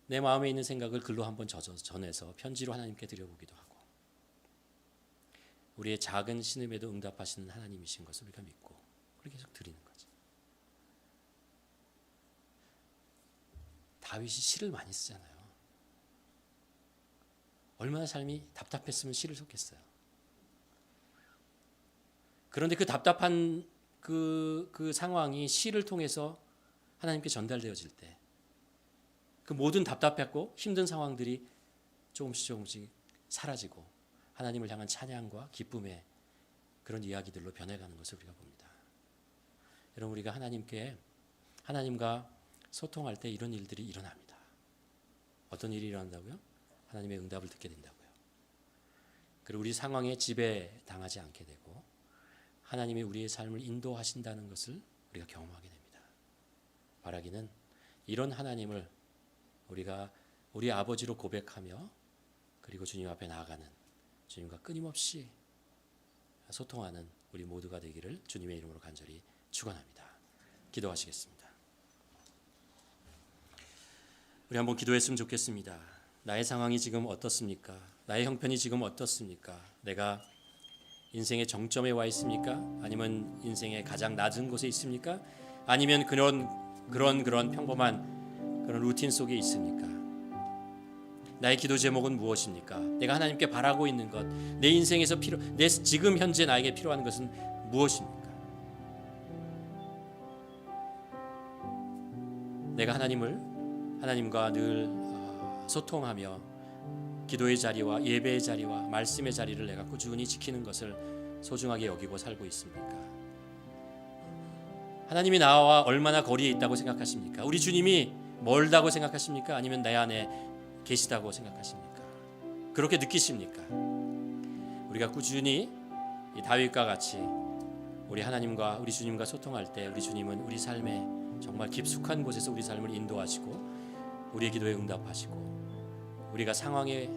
내 마음에 있는 생각을 글로 한번 전해서 편지로 하나님께 드려보기도 하고 우리의 작은 신음에도 응답하시는 하나님이신 것을 우리가 믿고 그렇게 계속 드리는 거죠. 다윗이 시를 많이 쓰잖아요. 얼마나 삶이 답답했으면 시를 썼겠어요. 그런데 그 답답한 그 상황이 시를 통해서 하나님께 전달되어질 때 그 모든 답답했고 힘든 상황들이 조금씩 사라지고 하나님을 향한 찬양과 기쁨의 그런 이야기들로 변해가는 것을 우리가 봅니다. 여러분, 우리가 하나님과 소통할 때 이런 일들이 일어납니다. 어떤 일이 일어난다고요? 하나님의 응답을 듣게 된다고요. 그리고 우리 상황에 지배당하지 않게 되고 하나님이 우리의 삶을 인도하신다는 것을 우리가 경험하게 됩니다. 바라기는 이런 하나님을 우리가 우리 아버지로 고백하며 그리고 주님 앞에 나아가는, 주님과 끊임없이 소통하는 우리 모두가 되기를 주님의 이름으로 간절히 축원합니다. 기도하시겠습니다. 우리 한번 기도했으면 좋겠습니다. 나의 상황이 지금 어떻습니까? 나의 형편이 지금 어떻습니까? 내가 인생의 정점에 와 있습니까? 아니면 인생의 가장 낮은 곳에 있습니까? 아니면 그런 평범한 그런 루틴 속에 있습니까? 나의 기도 제목은 무엇입니까? 내가 하나님께 바라고 있는 것, 내 인생에서 내 지금 현재 나에게 필요한 것은 무엇입니까? 내가 하나님과 늘 소통하며 기도의 자리와 예배의 자리와 말씀의 자리를 내가 꾸준히 지키는 것을 소중하게 여기고 살고 있습니까? 하나님이 나와 얼마나 거리에 있다고 생각하십니까? 우리 주님이 멀다고 생각하십니까? 아니면 내 안에 계시다고 생각하십니까? 그렇게 느끼십니까? 우리가 꾸준히 이 다윗과 같이 우리 하나님과 우리 주님과 소통할 때 우리 주님은 우리 삶에 정말 깊숙한 곳에서 우리 삶을 인도하시고 우리의 기도에 응답하시고 우리가 상황에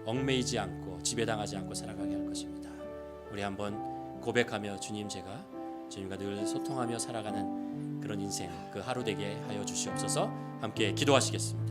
얽매이지 않고 지배당하지 않고 살아가게 할 것입니다. 우리 한번 고백하며 제가 주님과 늘 소통하며 살아가는 그런 인생 그 하루 되게 하여 주시옵소서. 함께 기도하시겠습니다.